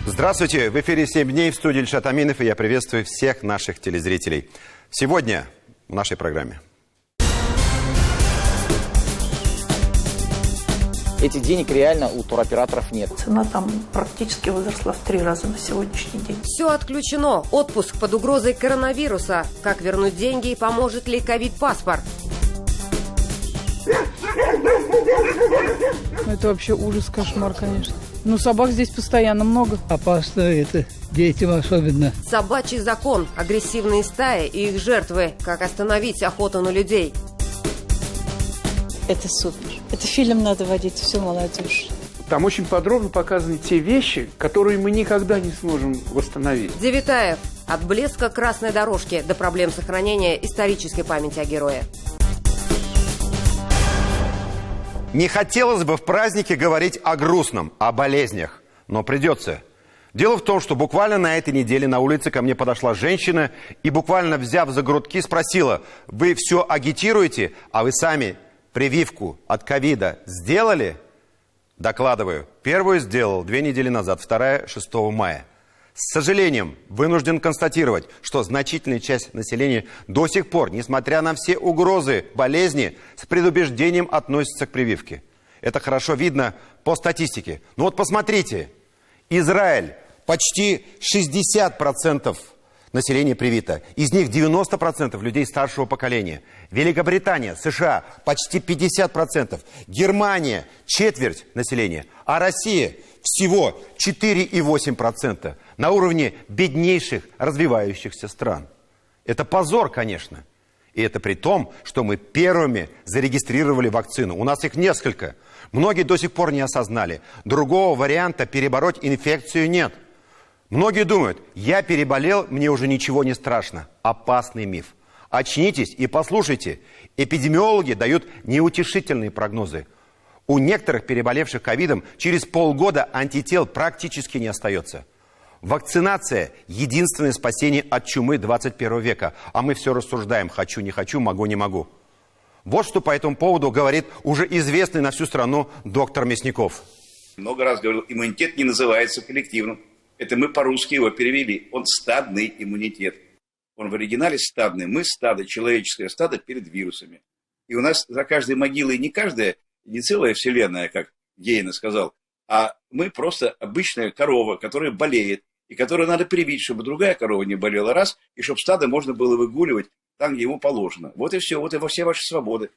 Здравствуйте! В эфире «7 дней», в студии Ильшат Аминов, и я приветствую всех наших телезрителей. Сегодня в нашей программе. Этих денег реально у туроператоров нет. Цена там практически возросла в 3 раза на сегодняшний день. Все отключено. Отпуск под угрозой коронавируса. Как вернуть деньги и поможет ли ковид-паспорт? Это вообще ужас, кошмар, конечно. Но собак здесь постоянно много. Опасно это, детям особенно. Собачий закон, агрессивные стаи и их жертвы. Как остановить охоту на людей? Это супер. Это фильм надо водить всю молодежь. Там очень подробно показаны те вещи, которые мы никогда не сможем восстановить. Девитаев. От блеска красной дорожки до проблем сохранения исторической памяти о герое. Не хотелось бы в празднике говорить о грустном, о болезнях, но придется. Дело в том, что буквально на этой неделе на улице ко мне подошла женщина и, буквально взяв за грудки, спросила: «Вы все агитируете, а вы сами прививку от ковида сделали?» Докладываю. Первую сделал 2 недели назад, вторая 6 мая. С сожалением вынужден констатировать, что значительная часть населения до сих пор, несмотря на все угрозы болезни, с предубеждением относится к прививке. Это хорошо видно по статистике. Ну вот посмотрите, Израиль, почти 60% населения привито. Из них 90% людей старшего поколения. Великобритания, США, почти 50%. Германия, четверть населения. А Россия всего 4,8%. На уровне беднейших развивающихся стран. Это позор, конечно. И это при том, что мы первыми зарегистрировали вакцину. У нас их несколько. Многие до сих пор не осознали. Другого варианта перебороть инфекцию нет. Многие думают: я переболел, мне уже ничего не страшно. Опасный миф. Очнитесь и послушайте. Эпидемиологи дают неутешительные прогнозы. У некоторых переболевших ковидом через полгода антител практически не остается. Вакцинация – единственное спасение от чумы 21 века. А мы все рассуждаем: хочу, не хочу, могу, не могу. Вот что по этому поводу говорит уже известный на всю страну доктор Мясников. Много раз говорил, иммунитет не называется коллективным. Это мы по-русски его перевели. Он стадный иммунитет. Он в оригинале стадный. Мы стадо, человеческое стадо перед вирусами. И у нас за каждой могилой не целая вселенная, как Гейне сказал, а мы просто обычная корова, которая болеет, и которую надо привить, чтобы другая корова не болела, раз, и чтобы стадо можно было выгуливать там, где ему положено. Вот и все, вот и во все ваши свободы.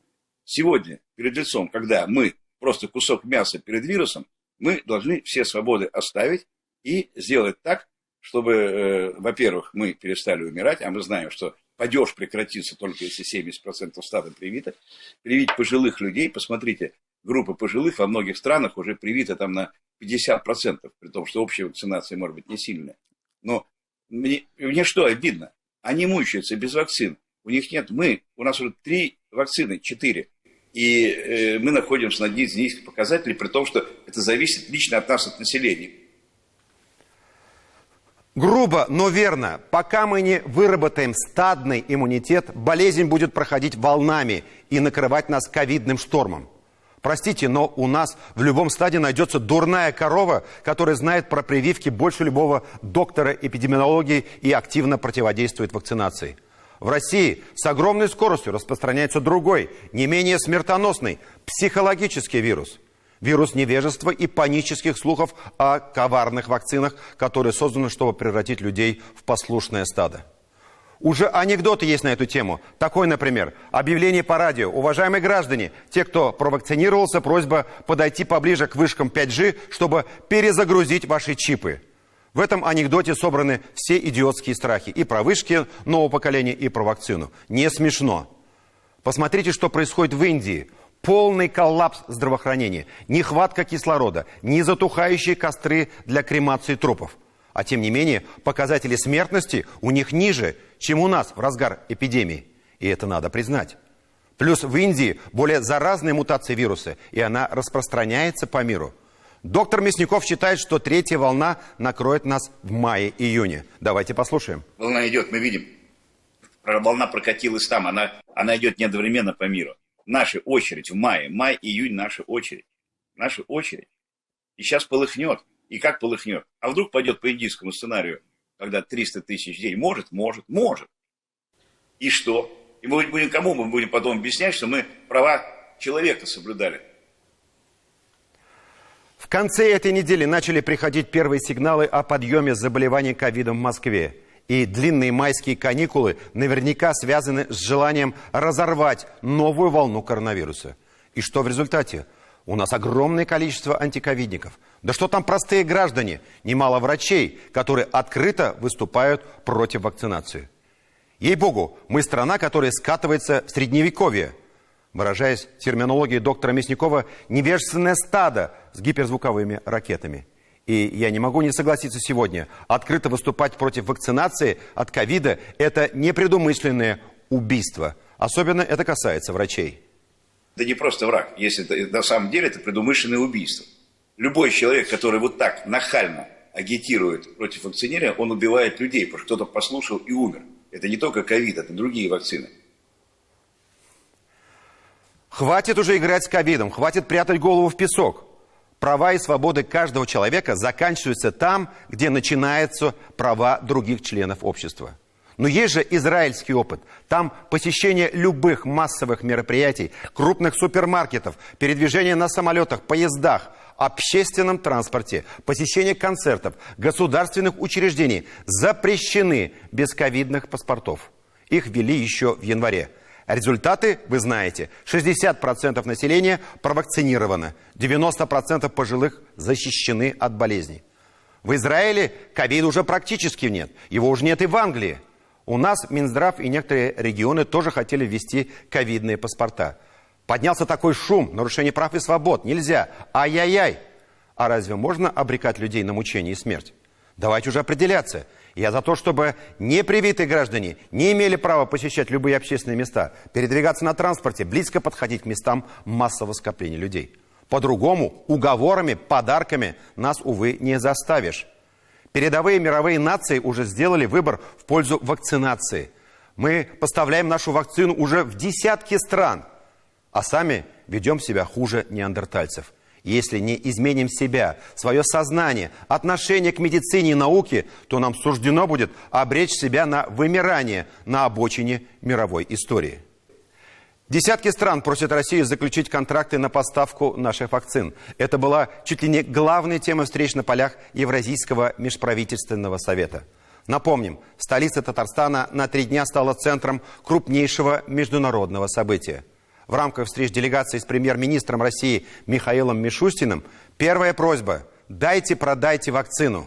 Сегодня, перед лицом, когда мы просто кусок мяса перед вирусом, мы должны все свободы оставить и сделать так, чтобы, во-первых, мы перестали умирать, а мы знаем, что падеж прекратится только если 70% стада привито. Привить пожилых людей, посмотрите, группа пожилых во многих странах уже привита там на 50%, при том, что общая вакцинация может быть не сильная. Но мне что обидно? Они мучаются без вакцин. У них нет, у нас уже 3 вакцины, 4. И мы находимся на одних из низких показателей, при том, что это зависит лично от нас, от населения. Грубо, но верно. Пока мы не выработаем стадный иммунитет, болезнь будет проходить волнами и накрывать нас ковидным штормом. Простите, но у нас в любом стаде найдется дурная корова, которая знает про прививки больше любого доктора эпидемиологии и активно противодействует вакцинации. В России с огромной скоростью распространяется другой, не менее смертоносный, психологический вирус. Вирус невежества и панических слухов о коварных вакцинах, которые созданы, чтобы превратить людей в послушное стадо. Уже анекдоты есть на эту тему. Такой, например, объявление по радио: уважаемые граждане, те, кто провакцинировался, просьба подойти поближе к вышкам 5G, чтобы перезагрузить ваши чипы. В этом анекдоте собраны все идиотские страхи. И про вышки нового поколения, и про вакцину. Не смешно. Посмотрите, что происходит в Индии. Полный коллапс здравоохранения. Нехватка кислорода, незатухающие костры для кремации трупов. А тем не менее, показатели смертности у них ниже, чем у нас в разгар эпидемии. И это надо признать. Плюс в Индии более заразная мутация вируса, и она распространяется по миру. Доктор Мясников считает, что 3-я волна накроет нас в мае-июне. Давайте послушаем. Волна идет, мы видим. Волна прокатилась там, она идет не одновременно по миру. Наша очередь в мае. Май-июнь наша очередь. Наша очередь. И сейчас полыхнет. И как полыхнет. А вдруг пойдет по индийскому сценарию, когда 300 тысяч в день может. И что? И кому мы будем потом объяснять, что мы права человека соблюдали? В конце этой недели начали приходить первые сигналы о подъеме заболеваний ковидом в Москве. И длинные майские каникулы наверняка связаны с желанием разорвать новую волну коронавируса. И что в результате? У нас огромное количество антиковидников. Да что там простые граждане, немало врачей, которые открыто выступают против вакцинации. Ей-богу, мы страна, которая скатывается в средневековье. Выражаясь терминологией доктора Мясникова, невежественное стадо с гиперзвуковыми ракетами. И я не могу не согласиться сегодня. Открыто выступать против вакцинации от ковида – это непредумышленное убийство. Особенно это касается врачей. Это не просто враг, если это, на самом деле это предумышленное убийство. Любой человек, который вот так нахально агитирует против вакцинирования, он убивает людей, потому что кто-то послушал и умер. Это не только ковид, это другие вакцины. Хватит уже играть с ковидом, хватит прятать голову в песок. Права и свободы каждого человека заканчиваются там, где начинаются права других членов общества. Но есть же израильский опыт. Там посещение любых массовых мероприятий, крупных супермаркетов, передвижение на самолетах, поездах, общественном транспорте, посещение концертов, государственных учреждений запрещены без ковидных паспортов. Их ввели еще в январе. Результаты вы знаете. 60% населения провакцинировано, 90% пожилых защищены от болезней. В Израиле ковида уже практически нет. Его уже нет и в Англии. У нас Минздрав и некоторые регионы тоже хотели ввести ковидные паспорта. Поднялся такой шум, нарушение прав и свобод. Нельзя. Ай-яй-яй. А разве можно обрекать людей на мучение и смерть? Давайте уже определяться. Я за то, чтобы непривитые граждане не имели права посещать любые общественные места, передвигаться на транспорте, близко подходить к местам массового скопления людей. По-другому, уговорами, подарками нас, увы, не заставишь. Передовые мировые нации уже сделали выбор в пользу вакцинации. Мы поставляем нашу вакцину уже в десятки стран, а сами ведем себя хуже неандертальцев. Если не изменим себя, свое сознание, отношение к медицине и науке, то нам суждено будет обречь себя на вымирание на обочине мировой истории. Десятки стран просят Россию заключить контракты на поставку наших вакцин. Это была чуть ли не главная тема встреч на полях Евразийского межправительственного совета. Напомним, столица Татарстана на 3 дня стала центром крупнейшего международного события. В рамках встреч делегации с премьер-министром России Михаилом Мишустиным первая просьба – дайте-продайте вакцину.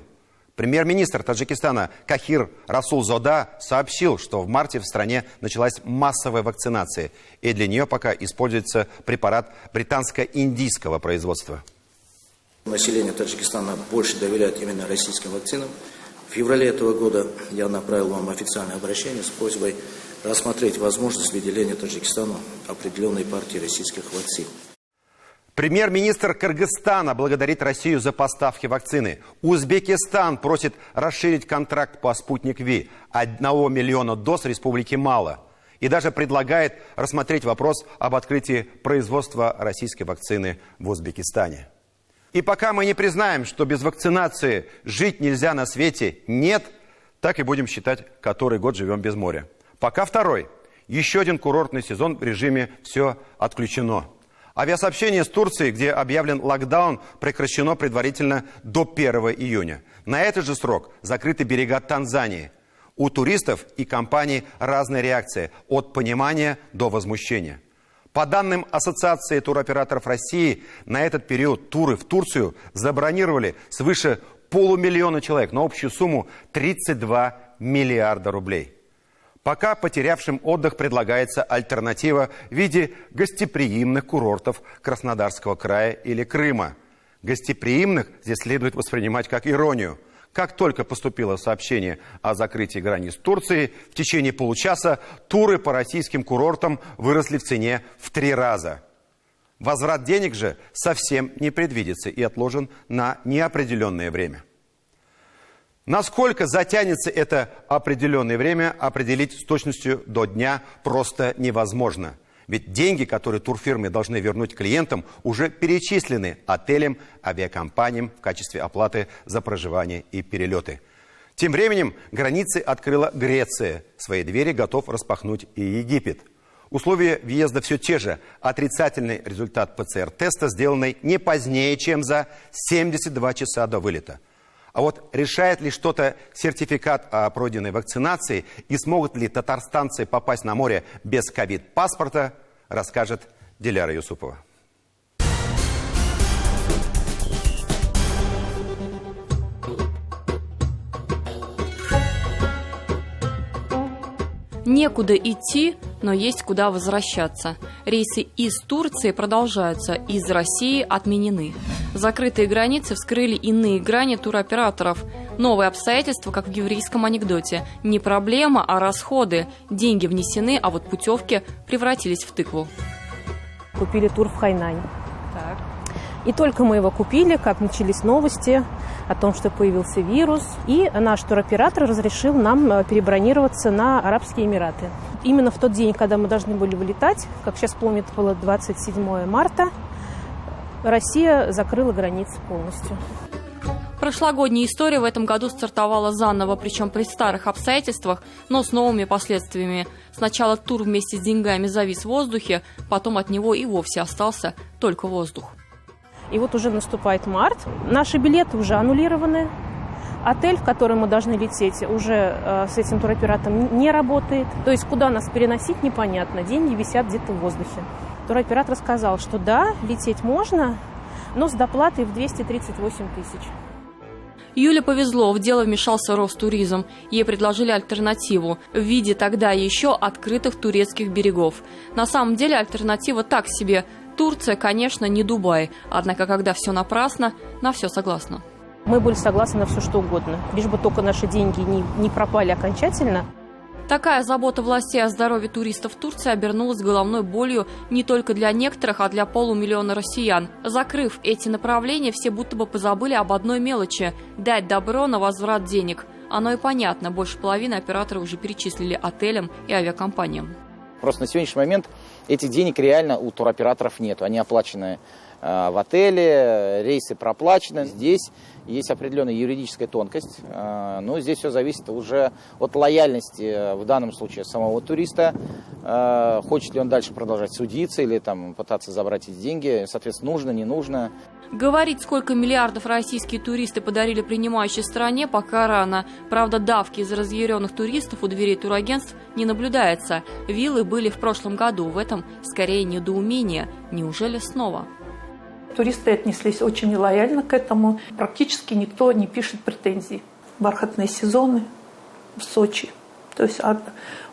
Премьер-министр Таджикистана Кахир Расулзода сообщил, что в марте в стране началась массовая вакцинация, и для нее пока используется препарат британско-индийского производства. Население Таджикистана больше доверяет именно российским вакцинам. В феврале этого года я направил вам официальное обращение с просьбой рассмотреть возможность выделения Таджикистану определенной партии российских вакцин. Премьер-министр Кыргызстана благодарит Россию за поставки вакцины. Узбекистан просит расширить контракт по «Спутник Ви». 1 миллиона доз республике мало. И даже предлагает рассмотреть вопрос об открытии производства российской вакцины в Узбекистане. И пока мы не признаем, что без вакцинации жить нельзя на свете, нет, так и будем считать, который год живем без моря. Пока второй. Еще один курортный сезон в режиме «все отключено». Авиасообщение с Турцией, где объявлен локдаун, прекращено предварительно до 1 июня. На этот же срок закрыты берега Танзании. У туристов и компаний разная реакция, от понимания до возмущения. По данным Ассоциации туроператоров России, на этот период туры в Турцию забронировали свыше 500 000 человек на общую сумму 32 миллиарда рублей. Пока потерявшим отдых предлагается альтернатива в виде гостеприимных курортов Краснодарского края или Крыма. Гостеприимных здесь следует воспринимать как иронию. Как только поступило сообщение о закрытии границ Турции, в течение получаса туры по российским курортам выросли в цене в 3 раза. Возврат денег же совсем не предвидится и отложен на неопределенное время. Насколько затянется это определенное время, определить с точностью до дня просто невозможно. Ведь деньги, которые турфирмы должны вернуть клиентам, уже перечислены отелям, авиакомпаниям в качестве оплаты за проживание и перелеты. Тем временем границы открыла Греция. Свои двери готов распахнуть и Египет. Условия въезда все те же. Отрицательный результат ПЦР-теста, сделанный не позднее, чем за 72 часа до вылета. А вот решает ли что-то сертификат о пройденной вакцинации и смогут ли татарстанцы попасть на море без ковид-паспорта, расскажет Диляра Юсупова. Некуда идти, но есть куда возвращаться. Рейсы из Турции продолжаются, из России отменены. Закрытые границы вскрыли иные грани туроператоров. Новые обстоятельства, как в еврейском анекдоте. Не проблема, а расходы. Деньги внесены, а вот путевки превратились в тыкву. Купили тур в Хайнань. Так. И только мы его купили, как начались новости о том, что появился вирус. И наш туроператор разрешил нам перебронироваться на Арабские Эмираты. Именно в тот день, когда мы должны были вылетать, как сейчас помню, это было 27 марта, Россия закрыла границы полностью. Прошлогодняя история в этом году стартовала заново, причем при старых обстоятельствах, но с новыми последствиями. Сначала тур вместе с деньгами завис в воздухе, потом от него и вовсе остался только воздух. И вот уже наступает март, наши билеты уже аннулированы, отель, в который мы должны лететь, уже с этим туроператором не работает. То есть куда нас переносить, непонятно, деньги висят где-то в воздухе. Туроператор сказал, что да, лететь можно, но с доплатой в 238 тысяч. Юле повезло, в дело вмешался Ростуризм. Ей предложили альтернативу в виде тогда еще открытых турецких берегов. На самом деле альтернатива так себе. Турция, конечно, не Дубай, однако, когда все напрасно, на все согласна. Мы были согласны на все, что угодно, лишь бы только наши деньги не пропали окончательно. Такая забота властей о здоровье туристов в Турции обернулась головной болью не только для некоторых, а для полумиллиона россиян. Закрыв эти направления, все будто бы позабыли об одной мелочи – дать добро на возврат денег. Оно и понятно, больше половины операторов уже перечислили отелям и авиакомпаниям. Просто на сегодняшний момент этих денег реально у туроператоров нет. Они оплачены в отеле, рейсы проплачены. Здесь есть определенная юридическая тонкость, но здесь все зависит уже от лояльности, в данном случае, самого туриста. Хочет ли он дальше продолжать судиться или там, пытаться забрать эти деньги, соответственно, нужно, не нужно. Говорить, сколько миллиардов российские туристы подарили принимающей стране, пока рано. Правда, давки из разъяренных туристов у дверей турагентств не наблюдается. Виллы были в прошлом году, в этом скорее недоумение. Неужели снова? Туристы отнеслись очень лояльно к этому. Практически никто не пишет претензий. Бархатные сезоны в Сочи, то есть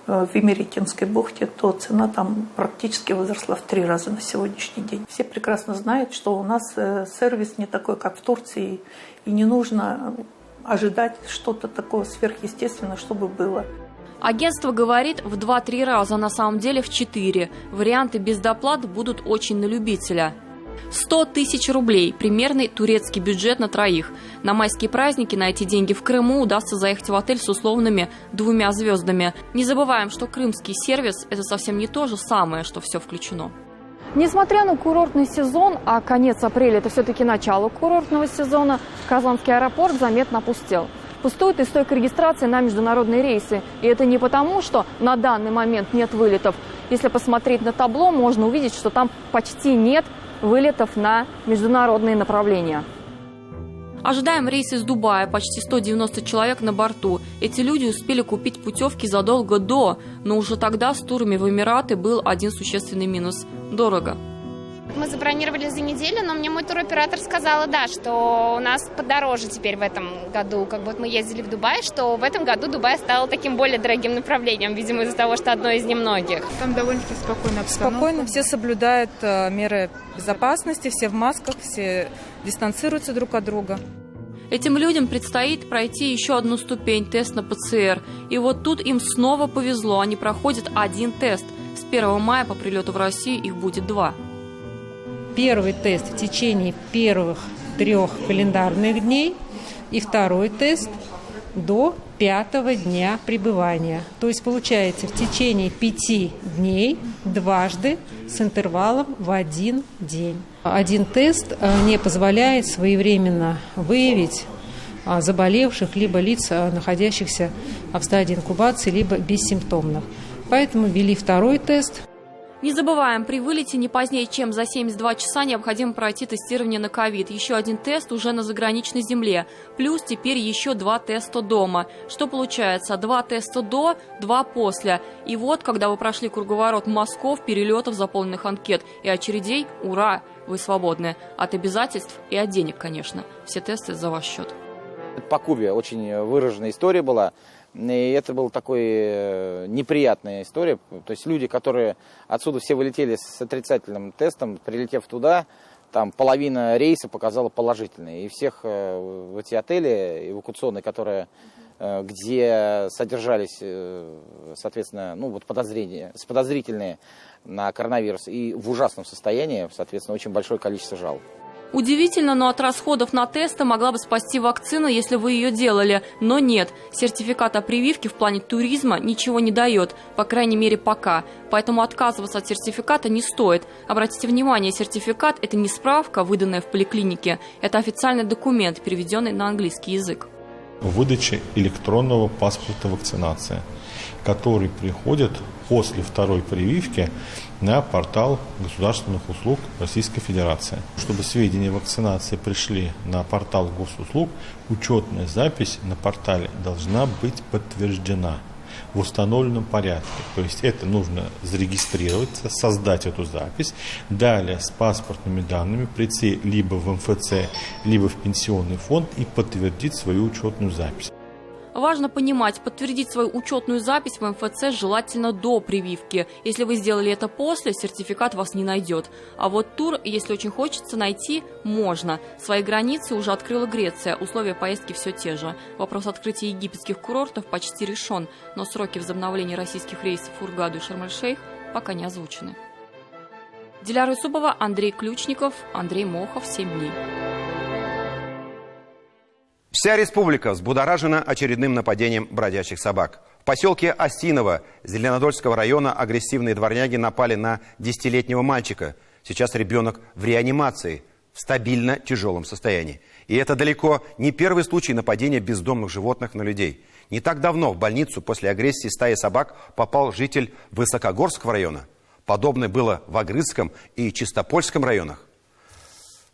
в Имеретинской бухте, то цена там практически возросла в 3 раза на сегодняшний день. Все прекрасно знают, что у нас сервис не такой, как в Турции, и не нужно ожидать что-то такого сверхъестественного, чтобы было. Агентство говорит в 2-3 раза, на самом деле в 4. Варианты без доплат будут очень на любителя. 100 тысяч рублей – примерный турецкий бюджет на троих. На майские праздники на эти деньги в Крыму удастся заехать в отель с условными 2 звездами. Не забываем, что крымский сервис – это совсем не то же самое, что все включено. Несмотря на курортный сезон, а конец апреля – это все-таки начало курортного сезона, Казанский аэропорт заметно опустел. Пустует и стойка регистрации на международные рейсы. И это не потому, что на данный момент нет вылетов. Если посмотреть на табло, можно увидеть, что там почти нет вылетов на международные направления. Ожидаем рейс из Дубая, почти 190 человек на борту. Эти люди успели купить путевки задолго до, но уже тогда с турами в Эмираты был один существенный минус – дорого. Мы забронировали за неделю, но мне мой туроператор сказала, да, что у нас подороже теперь в этом году. Как вот мы ездили в Дубай, что в этом году Дубай стал таким более дорогим направлением, видимо, из-за того, что одно из немногих. Там довольно-таки спокойная обстановка. Спокойно, все соблюдают меры безопасности, все в масках, все дистанцируются друг от друга. Этим людям предстоит пройти еще одну ступень – тест на ПЦР. И вот тут им снова повезло, они проходят один тест. С 1 мая по прилету в Россию их будет 2. Первый тест в течение первых 3 календарных дней и второй тест до 5-го дня пребывания. То есть получается в течение 5 дней дважды с интервалом в 1 день. Один тест не позволяет своевременно выявить заболевших, либо лиц, находящихся в стадии инкубации, либо бессимптомных. Поэтому ввели второй тест. Не забываем, при вылете не позднее, чем за 72 часа необходимо пройти тестирование на ковид. Еще один тест уже на заграничной земле. Плюс теперь еще 2 теста дома. Что получается? 2 теста до, 2 после. И вот, когда вы прошли круговорот мазков, перелетов, заполненных анкет и очередей, ура, вы свободны. От обязательств и от денег, конечно. Все тесты за ваш счет. По Кубе очень выраженная история была. И это была такой неприятная история. То есть люди, которые отсюда все вылетели с отрицательным тестом, прилетев туда, там половина рейса показала положительный. И всех в эти отели эвакуационные, которые, где содержались, соответственно, ну, вот подозрительные на коронавирус и в ужасном состоянии, соответственно, очень большое количество жалоб. Удивительно, но от расходов на тесты могла бы спасти вакцина, если вы ее делали. Но нет, сертификат о прививке в плане туризма ничего не дает, по крайней мере пока. Поэтому отказываться от сертификата не стоит. Обратите внимание, сертификат – это не справка, выданная в поликлинике, это официальный документ, переведенный на английский язык. Выдача электронного паспорта вакцинации, который приходит после второй прививки на портал государственных услуг Российской Федерации. Чтобы сведения о вакцинации пришли на портал госуслуг, учетная запись на портале должна быть подтверждена в установленном порядке. То есть это нужно зарегистрироваться, создать эту запись, далее с паспортными данными прийти либо в МФЦ, либо в пенсионный фонд и подтвердить свою учетную запись. Важно понимать, подтвердить свою учетную запись в МФЦ желательно до прививки. Если вы сделали это после, сертификат вас не найдет. А вот тур, если очень хочется, найти можно. Свои границы уже открыла Греция, условия поездки все те же. Вопрос открытия египетских курортов почти решен, но сроки возобновления российских рейсов в Хургаду и Шарм-эль-Шейх пока не озвучены. Диляра Юсупова, Андрей Ключников, Андрей Мохов, 7 дней. Вся республика взбудоражена очередным нападением бродячих собак. В поселке Осиново Зеленодольского района агрессивные дворняги напали на 10-летнего мальчика. Сейчас ребенок в реанимации, в стабильно тяжелом состоянии. И это далеко не первый случай нападения бездомных животных на людей. Не так давно в больницу после агрессии стаи собак попал житель Высокогорского района. Подобное было в Агрыцком и Чистопольском районах.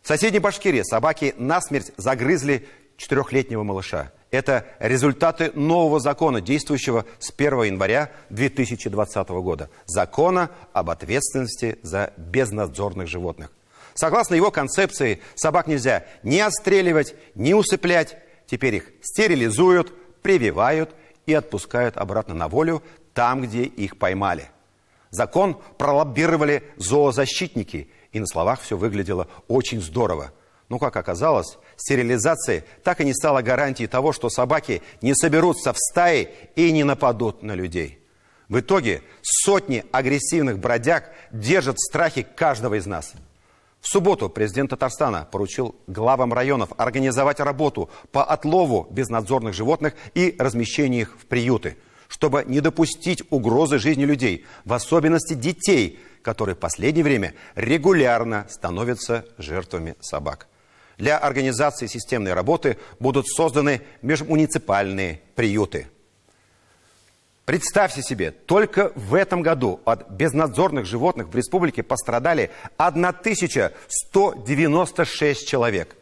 В соседней Башкирии собаки насмерть загрызли 4-летнего малыша. Это результаты нового закона, действующего с 1 января 2020 года. Закона об ответственности за безнадзорных животных. Согласно его концепции, собак нельзя ни отстреливать, ни усыплять. Теперь их стерилизуют, прививают и отпускают обратно на волю там, где их поймали. Закон пролоббировали зоозащитники, и на словах все выглядело очень здорово. Но, как оказалось, стерилизация так и не стала гарантией того, что собаки не соберутся в стаи и не нападут на людей. В итоге сотни агрессивных бродяг держат в страхе каждого из нас. В субботу президент Татарстана поручил главам районов организовать работу по отлову безнадзорных животных и размещению их в приюты, чтобы не допустить угрозы жизни людей, в особенности детей, которые в последнее время регулярно становятся жертвами собак. Для организации системной работы будут созданы межмуниципальные приюты. Представьте себе, только в этом году от безнадзорных животных в республике пострадали 1196 человек.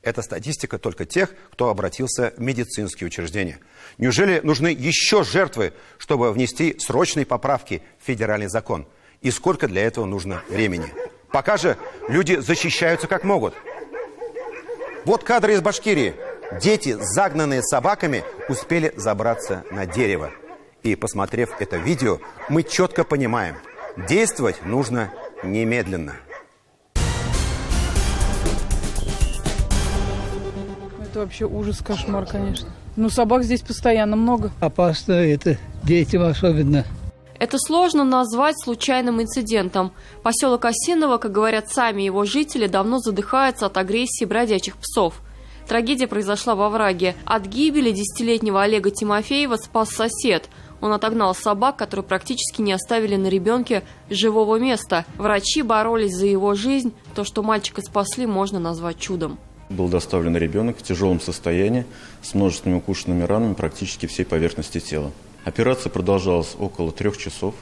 Это статистика только тех, кто обратился в медицинские учреждения. Неужели нужны еще жертвы, чтобы внести срочные поправки в федеральный закон? И сколько для этого нужно времени? Пока же люди защищаются как могут. Вот кадры из Башкирии. Дети, загнанные собаками, успели забраться на дерево. И, посмотрев это видео, мы четко понимаем, действовать нужно немедленно. Это вообще ужас, кошмар, конечно. Ну, собак здесь постоянно много. Опасно это, детям особенно. Это сложно назвать случайным инцидентом. Поселок Осиново, как говорят сами его жители, давно задыхается от агрессии бродячих псов. Трагедия произошла во овраге. От гибели 10-летнего Олега Тимофеева спас сосед. Он отогнал собак, которые практически не оставили на ребенке живого места. Врачи боролись за его жизнь. То, что мальчика спасли, можно назвать чудом. Был доставлен ребенок в тяжелом состоянии с множественными укушенными ранами практически всей поверхности тела. Операция продолжалась около 3 часов.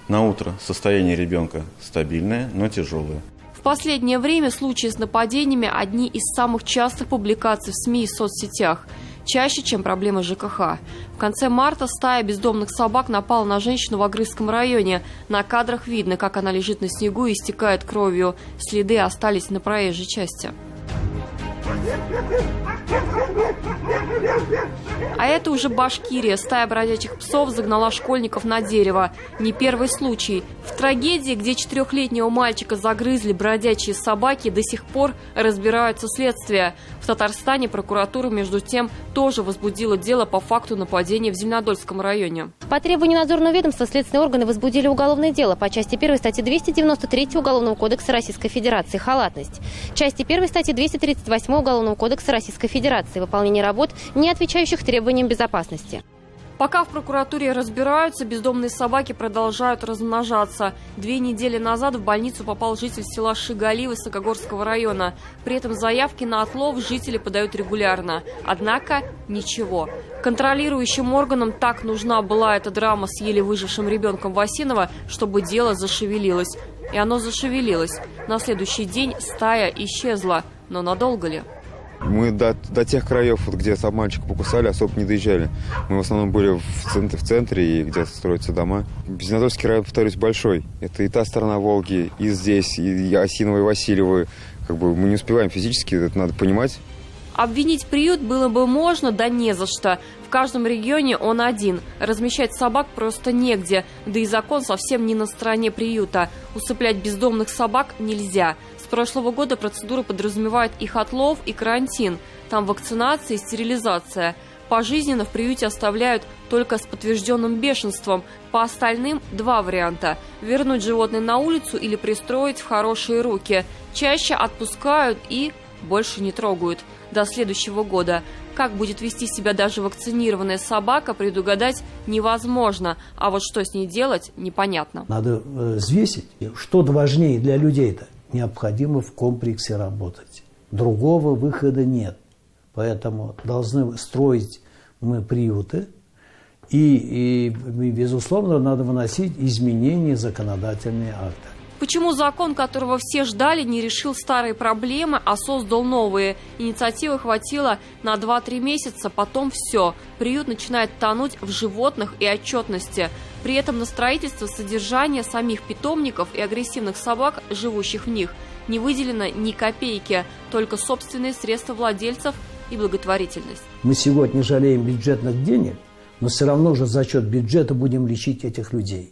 На утро состояние ребенка стабильное, но тяжелое. В последнее время случаи с нападениями – одни из самых частых публикаций в СМИ и соцсетях. Чаще, чем проблемы ЖКХ. В конце марта стая бездомных собак напала на женщину в Агрызском районе. На кадрах видно, как она лежит на снегу и истекает кровью. Следы остались на проезжей части. А это уже Башкирия. Стая бродячих псов загнала школьников на дерево. Не первый случай. В трагедии, где 4-летнего мальчика загрызли бродячие собаки, до сих пор разбираются следствия. В Татарстане прокуратура, между тем, тоже возбудила дело по факту нападения в Зеленодольском районе. По требованию надзорного ведомства следственные органы возбудили уголовное дело по части 1 статьи 293 Уголовного кодекса Российской Федерации «Халатность». Части 1 статьи 238 Уголовного кодекса Российской Федерации «Выполнение работ, не отвечающих требованиям безопасности». Пока в прокуратуре разбираются, бездомные собаки продолжают размножаться. 2 недели назад в больницу попал житель села Шигали Высокогорского района. При этом заявки на отлов жители подают регулярно. Однако ничего. Контролирующим органам так нужна была эта драма с еле выжившим ребенком Васинова, чтобы дело зашевелилось. И оно зашевелилось. На следующий день стая исчезла. Но надолго ли? Мы до тех краев, где сам мальчика покусали, особо не доезжали. Мы в основном были в центре и где строятся дома. Зеленодольский район, повторюсь, большой. Это и та сторона Волги, и здесь, и Осиново, и Васильево. Мы не успеваем физически, это надо понимать. Обвинить приют было бы можно, да не за что. В каждом регионе он один. Размещать собак просто негде. Да и закон совсем не на стороне приюта. Усыплять бездомных собак нельзя. С прошлого года процедура подразумевает их отлов и карантин. Там вакцинация и стерилизация. Пожизненно в приюте оставляют только с подтвержденным бешенством. По остальным 2 варианта. Вернуть животное на улицу или пристроить в хорошие руки. Чаще отпускают и больше не трогают. До следующего года. Как будет вести себя даже вакцинированная собака, предугадать невозможно. А вот что с ней делать, непонятно. Надо взвесить, что важнее для людей-то. Необходимо в комплексе работать. Другого выхода нет. Поэтому должны строить мы приюты. И безусловно, надо выносить изменения в законодательные акты. Почему закон, которого все ждали, не решил старые проблемы, а создал новые? Инициативы хватило на 2-3 месяца, потом все. Приют начинает тонуть в животных и отчетности. При этом на строительство, содержание самих питомников и агрессивных собак, живущих в них, не выделено ни копейки, только собственные средства владельцев и благотворительность. Мы сегодня жалеем бюджетных денег, но все равно же за счет бюджета будем лечить этих людей.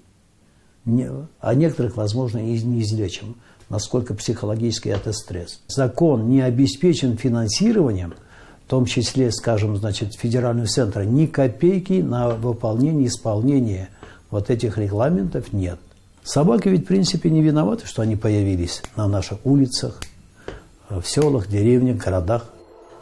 А некоторых, возможно, и не излечим, насколько психологически это стресс. Закон не обеспечен финансированием, в том числе, скажем, федерального центра, ни копейки на выполнение, исполнение вот этих регламентов нет. Собаки ведь, в принципе, не виноваты, что они появились на наших улицах, в селах, деревнях, городах.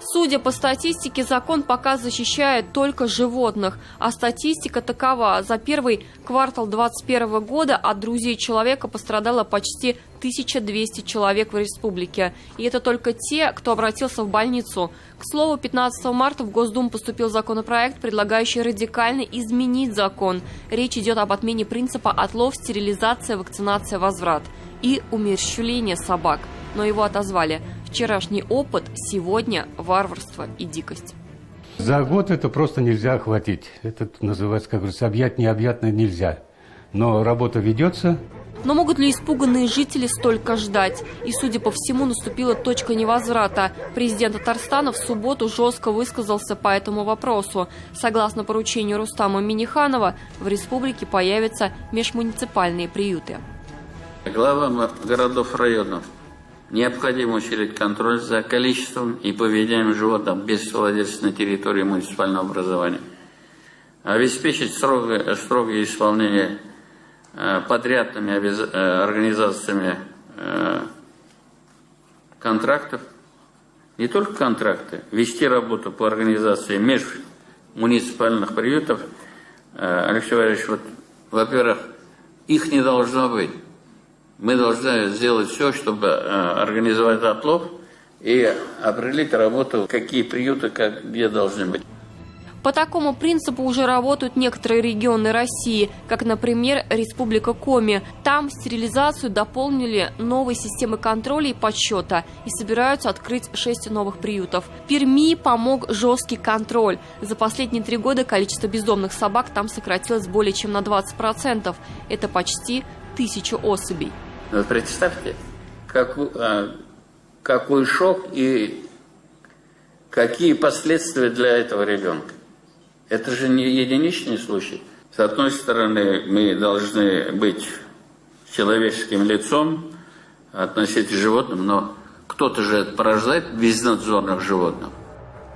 Судя по статистике, закон пока защищает только животных. А статистика такова. За первый квартал 2021 года от друзей человека пострадало почти 1200 человек в республике. И это только те, кто обратился в больницу. К слову, 15 марта в Госдуму поступил законопроект, предлагающий радикально изменить закон. Речь идет об отмене принципа отлов, стерилизация, вакцинация, возврат и умерщвление собак. Но его отозвали. Вчерашний опыт, сегодня варварство и дикость. За год это просто нельзя охватить. Это называется, как говорится, объять необъятное нельзя. Но работа ведется. Но могут ли испуганные жители столько ждать? И, судя по всему, наступила точка невозврата. Президент Татарстана в субботу жестко высказался по этому вопросу. Согласно поручению Рустама Минниханова, в республике появятся межмуниципальные приюты. Главам городов, районов необходимо усилить контроль за количеством и поведением животных без владельца на территории муниципального образования. Обеспечить строгое исполнение подрядными организациями контрактов не только контракты, вести работу по организации межмуниципальных приютов. Алексей Валерьевич, вот, во-первых, их не должно быть. Мы должны сделать все, чтобы организовать отлов и определить работу, какие приюты, где должны быть. По такому принципу уже работают некоторые регионы России, как, например, Республика Коми. Там стерилизацию дополнили новой системой контроля и подсчета и собираются открыть 6 новых приютов. Перми помог жесткий контроль. За последние 3 года количество бездомных собак там сократилось более чем на 20%. Это почти 1000 особей. Вот представьте, какой шок и какие последствия для этого ребенка. Это же не единичный случай. С одной стороны, мы должны быть человеческим лицом, относиться к животным, но кто-то же порождает безнадзорных животных.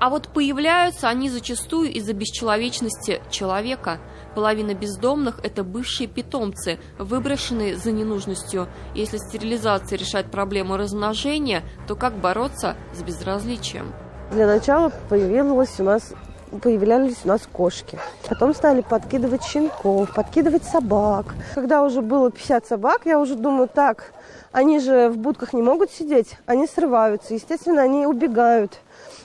А вот появляются они зачастую из-за бесчеловечности человека. Половина бездомных – это бывшие питомцы, выброшенные за ненужностью. Если стерилизация решает проблему размножения, то как бороться с безразличием? Для начала появлялись у нас кошки. Потом стали подкидывать щенков, подкидывать собак. Когда уже было 50 собак, я уже думаю, так, они же в будках не могут сидеть, они срываются. Естественно, они убегают.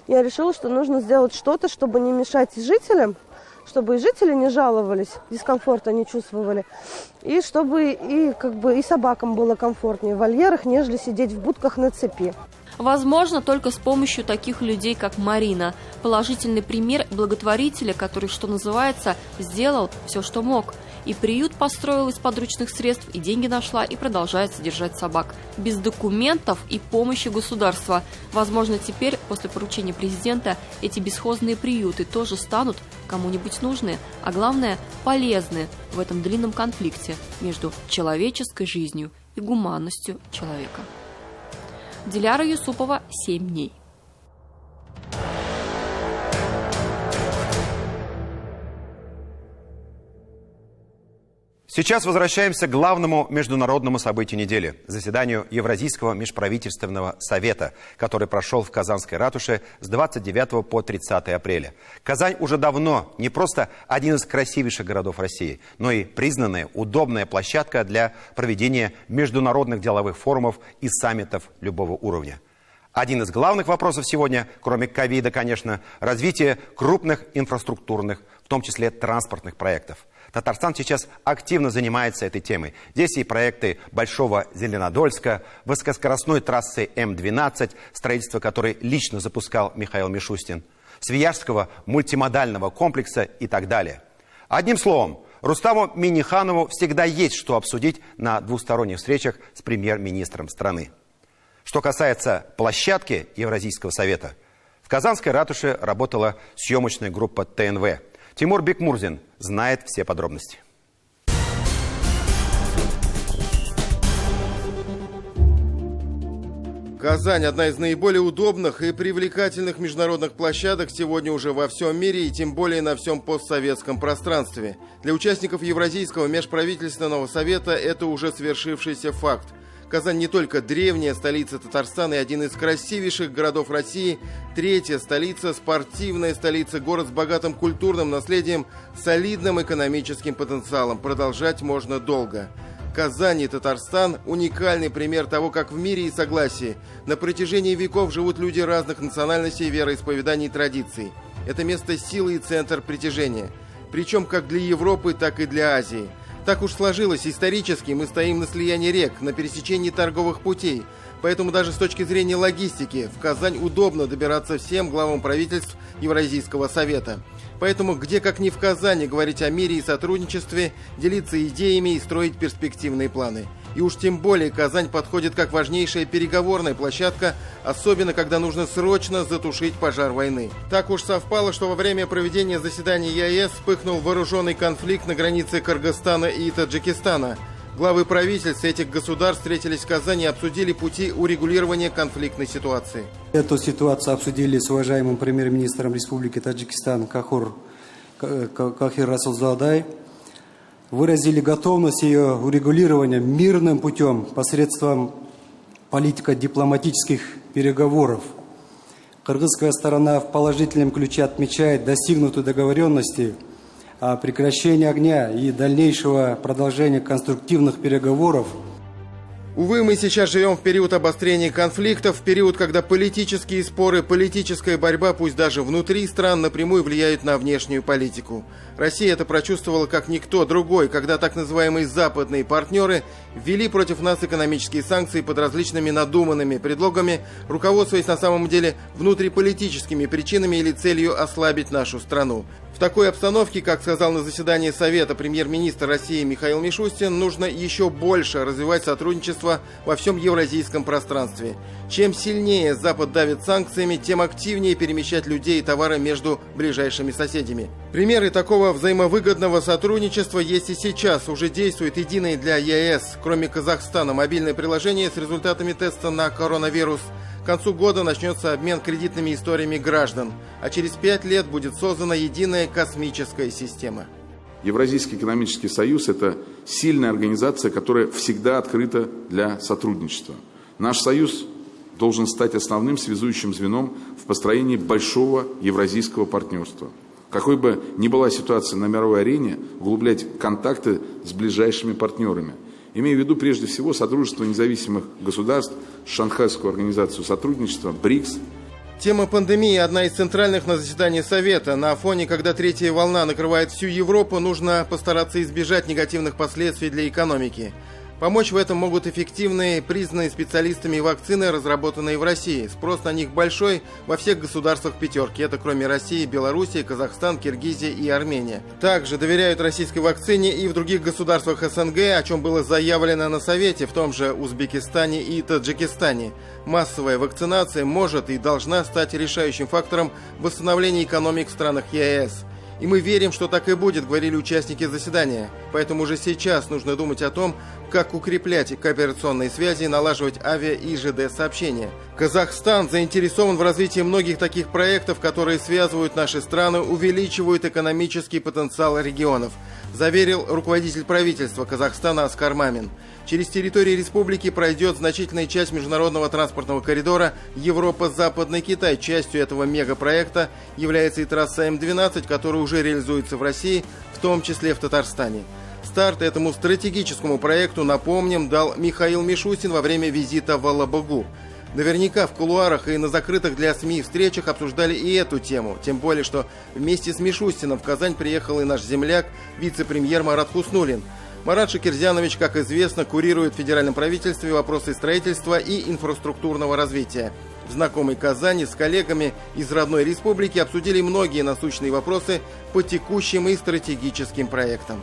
Я решила, что нужно сделать что-то, чтобы не мешать жителям, чтобы и жители не жаловались, дискомфорта не чувствовали, и чтобы и собакам было комфортнее в вольерах, нежели сидеть в будках на цепи. Возможно, только с помощью таких людей, как Марина. Положительный пример благотворителя, который, что называется, сделал все, что мог. И приют построил из подручных средств, и деньги нашла, и продолжает содержать собак. Без документов и помощи государства. Возможно, теперь, после поручения президента, эти бесхозные приюты тоже станут кому-нибудь нужны, а главное, полезны в этом длинном конфликте между человеческой жизнью и гуманностью человека. Диляра Юсупова, 7 дней. Сейчас возвращаемся к главному международному событию недели – заседанию Евразийского межправительственного совета, который прошел в Казанской ратуше с 29 по 30 апреля. Казань уже давно не просто один из красивейших городов России, но и признанная, удобная площадка для проведения международных деловых форумов и саммитов любого уровня. Один из главных вопросов сегодня, кроме ковида, конечно, развитие крупных инфраструктурных, в том числе транспортных проектов. Татарстан сейчас активно занимается этой темой. Здесь и проекты Большого Зеленодольска, высокоскоростной трассы М-12, строительство которой лично запускал Михаил Мишустин, Свияжского мультимодального комплекса и так далее. Одним словом, Рустаму Минниханову всегда есть что обсудить на двусторонних встречах с премьер-министром страны. Что касается площадки Евразийского совета, в Казанской ратуше работала съемочная группа ТНВ. Тимур Бекмурзин знает все подробности. Казань – одна из наиболее удобных и привлекательных международных площадок сегодня уже во всем мире и тем более на всем постсоветском пространстве. Для участников Евразийского межправительственного совета это уже свершившийся факт. Казань не только древняя столица Татарстана и один из красивейших городов России, третья столица, спортивная столица, город с богатым культурным наследием, солидным экономическим потенциалом. Продолжать можно долго. Казань и Татарстан – уникальный пример того, как в мире и согласии на протяжении веков живут люди разных национальностей, вероисповеданий и традиций. Это место силы и центр притяжения. Причем как для Европы, так и для Азии. Так уж сложилось исторически, мы стоим на слиянии рек, на пересечении торговых путей. Поэтому даже с точки зрения логистики в Казань удобно добираться всем главам правительств Евразийского совета. Поэтому где как не в Казани говорить о мире и сотрудничестве, делиться идеями и строить перспективные планы. И уж тем более Казань подходит как важнейшая переговорная площадка, особенно когда нужно срочно затушить пожар войны. Так уж совпало, что во время проведения заседания ЕАЭС вспыхнул вооруженный конфликт на границе Кыргызстана и Таджикистана. Главы правительств этих государств встретились в Казани и обсудили пути урегулирования конфликтной ситуации. Эту ситуацию обсудили с уважаемым премьер-министром Республики Таджикистан Кахир Расулзадай. Выразили готовность ее урегулирования мирным путем посредством политико-дипломатических переговоров. Кыргызская сторона в положительном ключе отмечает достигнутую договоренности о прекращении огня и дальнейшего продолжения конструктивных переговоров. Увы, мы сейчас живем в период обострения конфликтов, в период, когда политические споры, политическая борьба, пусть даже внутри стран, напрямую влияют на внешнюю политику. Россия это прочувствовала как никто другой, когда так называемые западные партнеры ввели против нас экономические санкции под различными надуманными предлогами, руководствуясь на самом деле внутриполитическими причинами или целью ослабить нашу страну. В такой обстановке, как сказал на заседании Совета премьер-министр России Михаил Мишустин, нужно еще больше развивать сотрудничество во всем евразийском пространстве. Чем сильнее Запад давит санкциями, тем активнее перемещать людей и товары между ближайшими соседями. Примеры такого взаимовыгодного сотрудничества есть и сейчас. Уже действует единое для ЕС, кроме Казахстана, мобильное приложение с результатами теста на коронавирус. К концу года начнется обмен кредитными историями граждан, а через 5 лет будет создана единая космическая система. Евразийский экономический союз – это сильная организация, которая всегда открыта для сотрудничества. Наш союз должен стать основным связующим звеном в построении большого евразийского партнерства. Какой бы ни была ситуация на мировой арене, углублять контакты с ближайшими партнерами. Имея в виду прежде всего Содружество независимых государств, Шанхайскую организацию сотрудничества, БРИКС. Тема пандемии – одна из центральных на заседании Совета. На фоне, когда третья волна накрывает всю Европу, нужно постараться избежать негативных последствий для экономики. Помочь в этом могут эффективные, признанные специалистами вакцины, разработанные в России. Спрос на них большой во всех государствах пятерки. Это кроме России, Белоруссии, Казахстан, Киргизия и Армения. Также доверяют российской вакцине и в других государствах СНГ, о чем было заявлено на Совете, в том же Узбекистане и Таджикистане. Массовая вакцинация может и должна стать решающим фактором восстановления экономик в странах ЕС. И мы верим, что так и будет, говорили участники заседания. Поэтому уже сейчас нужно думать о том, как укреплять кооперационные связи и налаживать авиа- и ЖД-сообщения. Казахстан заинтересован в развитии многих таких проектов, которые связывают наши страны, увеличивают экономический потенциал регионов, заверил руководитель правительства Казахстана Аскар Мамин. Через территорию республики пройдет значительная часть международного транспортного коридора Европа-Западный Китай. Частью этого мегапроекта является и трасса М-12, которая уже реализуется в России, в том числе в Татарстане. Старт этому стратегическому проекту, напомним, дал Михаил Мишустин во время визита в Алабугу. Наверняка в кулуарах и на закрытых для СМИ встречах обсуждали и эту тему. Тем более, что вместе с Мишустиным в Казань приехал и наш земляк, вице-премьер Марат Хуснуллин. Марат Шакирзянович, как известно, курирует в федеральном правительстве вопросы строительства и инфраструктурного развития. В знакомой Казани с коллегами из родной республики обсудили многие насущные вопросы по текущим и стратегическим проектам.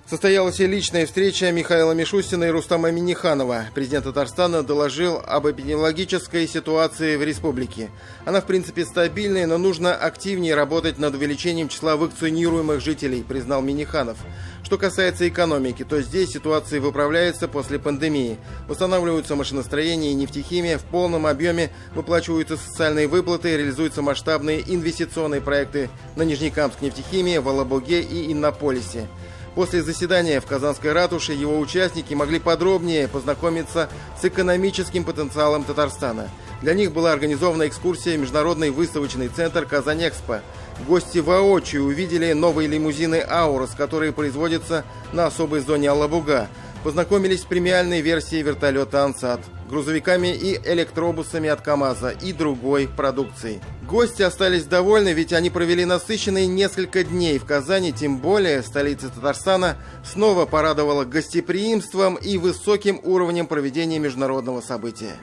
Состоялась и личная встреча Михаила Мишустина и Рустама Минниханова. Президент Татарстана доложил об эпидемиологической ситуации в республике. Она, в принципе, стабильная, но нужно активнее работать над увеличением числа вакцинируемых жителей, признал Минниханов. Что касается экономики, то здесь ситуация выправляется после пандемии. Восстанавливаются машиностроение и нефтехимия, в полном объеме выплачиваются социальные выплаты, реализуются масштабные инвестиционные проекты на Нижнекамск нефтехимии, в Алабуге и Иннополисе. После заседания в Казанской ратуше его участники могли подробнее познакомиться с экономическим потенциалом Татарстана. Для них была организована экскурсия в Международный выставочный центр «Казань-Экспо». Гости воочию увидели новые лимузины «Аурус», которые производятся на особой зоне Алабуга. Познакомились с премиальной версией вертолета «Ансат», грузовиками и электробусами от КАМАЗа и другой продукцией. Гости остались довольны, ведь они провели насыщенные несколько дней в Казани, тем более столица Татарстана снова порадовала гостеприимством и высоким уровнем проведения международного события.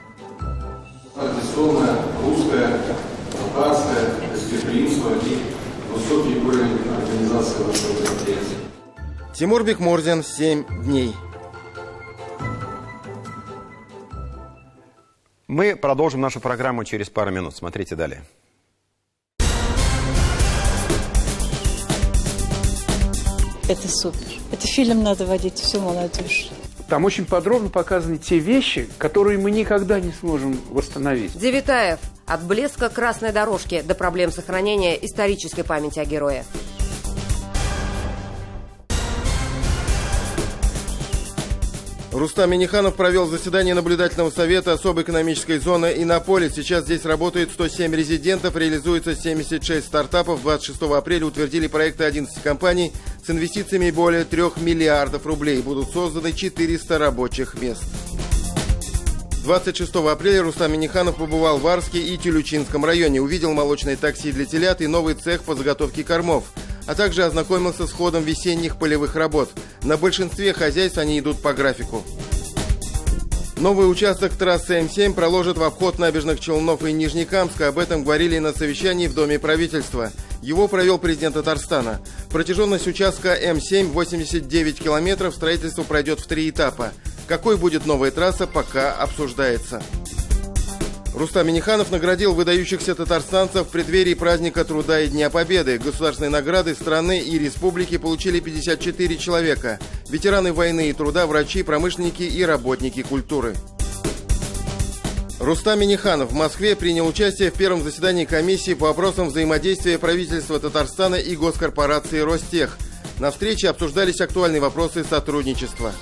Традиционное русское, татарское гостеприимство и высокий уровень организации нашего мероприятия. Тимур Бекмурзин, 7 дней. Мы продолжим нашу программу через пару минут. Смотрите далее. Это супер. Это фильм надо водить всю молодежь. Там очень подробно показаны те вещи, которые мы никогда не сможем восстановить. Девитаев. От блеска красной дорожки до проблем сохранения исторической памяти о герое. Рустам Минниханов провел заседание наблюдательного совета особой экономической зоны «Иннополис». Сейчас здесь работает 107 резидентов, реализуется 76 стартапов. 26 апреля утвердили проекты 11 компаний с инвестициями более 3 миллиардов рублей. Будут созданы 400 рабочих мест. 26 апреля Рустам Минниханов побывал в Арске и Тюлючинском районе, увидел молочные такси для телят и новый цех по заготовке кормов, а также ознакомился с ходом весенних полевых работ. На большинстве хозяйств они идут по графику. Новый участок трассы М7 проложат в обход набережных Челнов и Нижнекамска. Об этом говорили на совещании в Доме правительства. Его провел президент Татарстана. Протяженность участка М7 89 километров. Строительство пройдет в 3 этапа. Какой будет новая трасса, пока обсуждается. Рустам Минниханов наградил выдающихся татарстанцев в преддверии праздника труда и Дня Победы. Государственные награды страны и республики получили 54 человека. Ветераны войны и труда, врачи, промышленники и работники культуры. Рустам Минниханов в Москве принял участие в первом заседании комиссии по вопросам взаимодействия правительства Татарстана и госкорпорации «Ростех». На встрече обсуждались актуальные вопросы сотрудничества.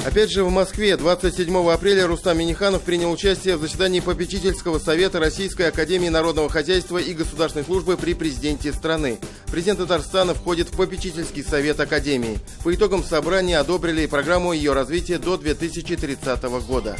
Опять же в Москве 27 апреля Рустам Минниханов принял участие в заседании попечительского совета Российской академии народного хозяйства и государственной службы при президенте страны. Президент Татарстана входит в попечительский совет академии. По итогам собрания одобрили программу ее развития до 2030 года.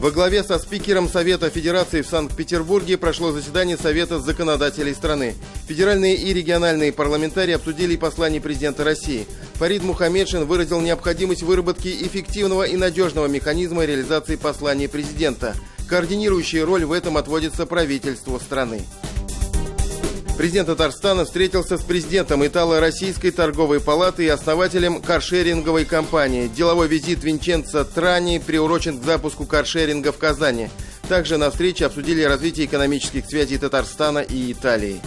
Во главе со спикером Совета Федерации в Санкт-Петербурге прошло заседание Совета законодателей страны. Федеральные и региональные парламентарии обсудили послание президента России. Фарид Мухаммедшин выразил необходимость выработки эффективного и надежного механизма реализации послания президента. Координирующая роль в этом отводится правительству страны. Президент Татарстана встретился с президентом Итало-Российской торговой палаты и основателем каршеринговой компании. Деловой визит Винченцо Трани приурочен к запуску каршеринга в Казани. Также на встрече обсудили развитие экономических связей Татарстана и Италии.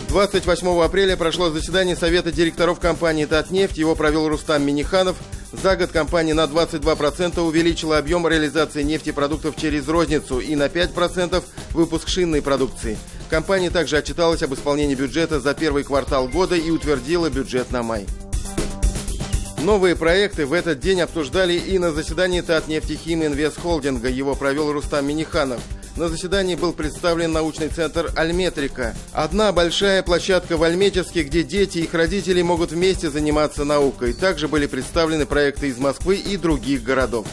28 апреля прошло заседание Совета директоров компании «Татнефть». Его провел Рустам Минниханов. За год компания на 22% увеличила объем реализации нефтепродуктов через розницу и на 5% выпуск шинной продукции. Компания также отчиталась об исполнении бюджета за первый квартал года и утвердила бюджет на май. Новые проекты в этот день обсуждали и на заседании Татнефтехим Инвест Холдинга. Его провел Рустам Минниханов. На заседании был представлен научный центр «Альметрика». Одна большая площадка в Альметьевске, где дети и их родители могут вместе заниматься наукой. Также были представлены проекты из Москвы и других городов.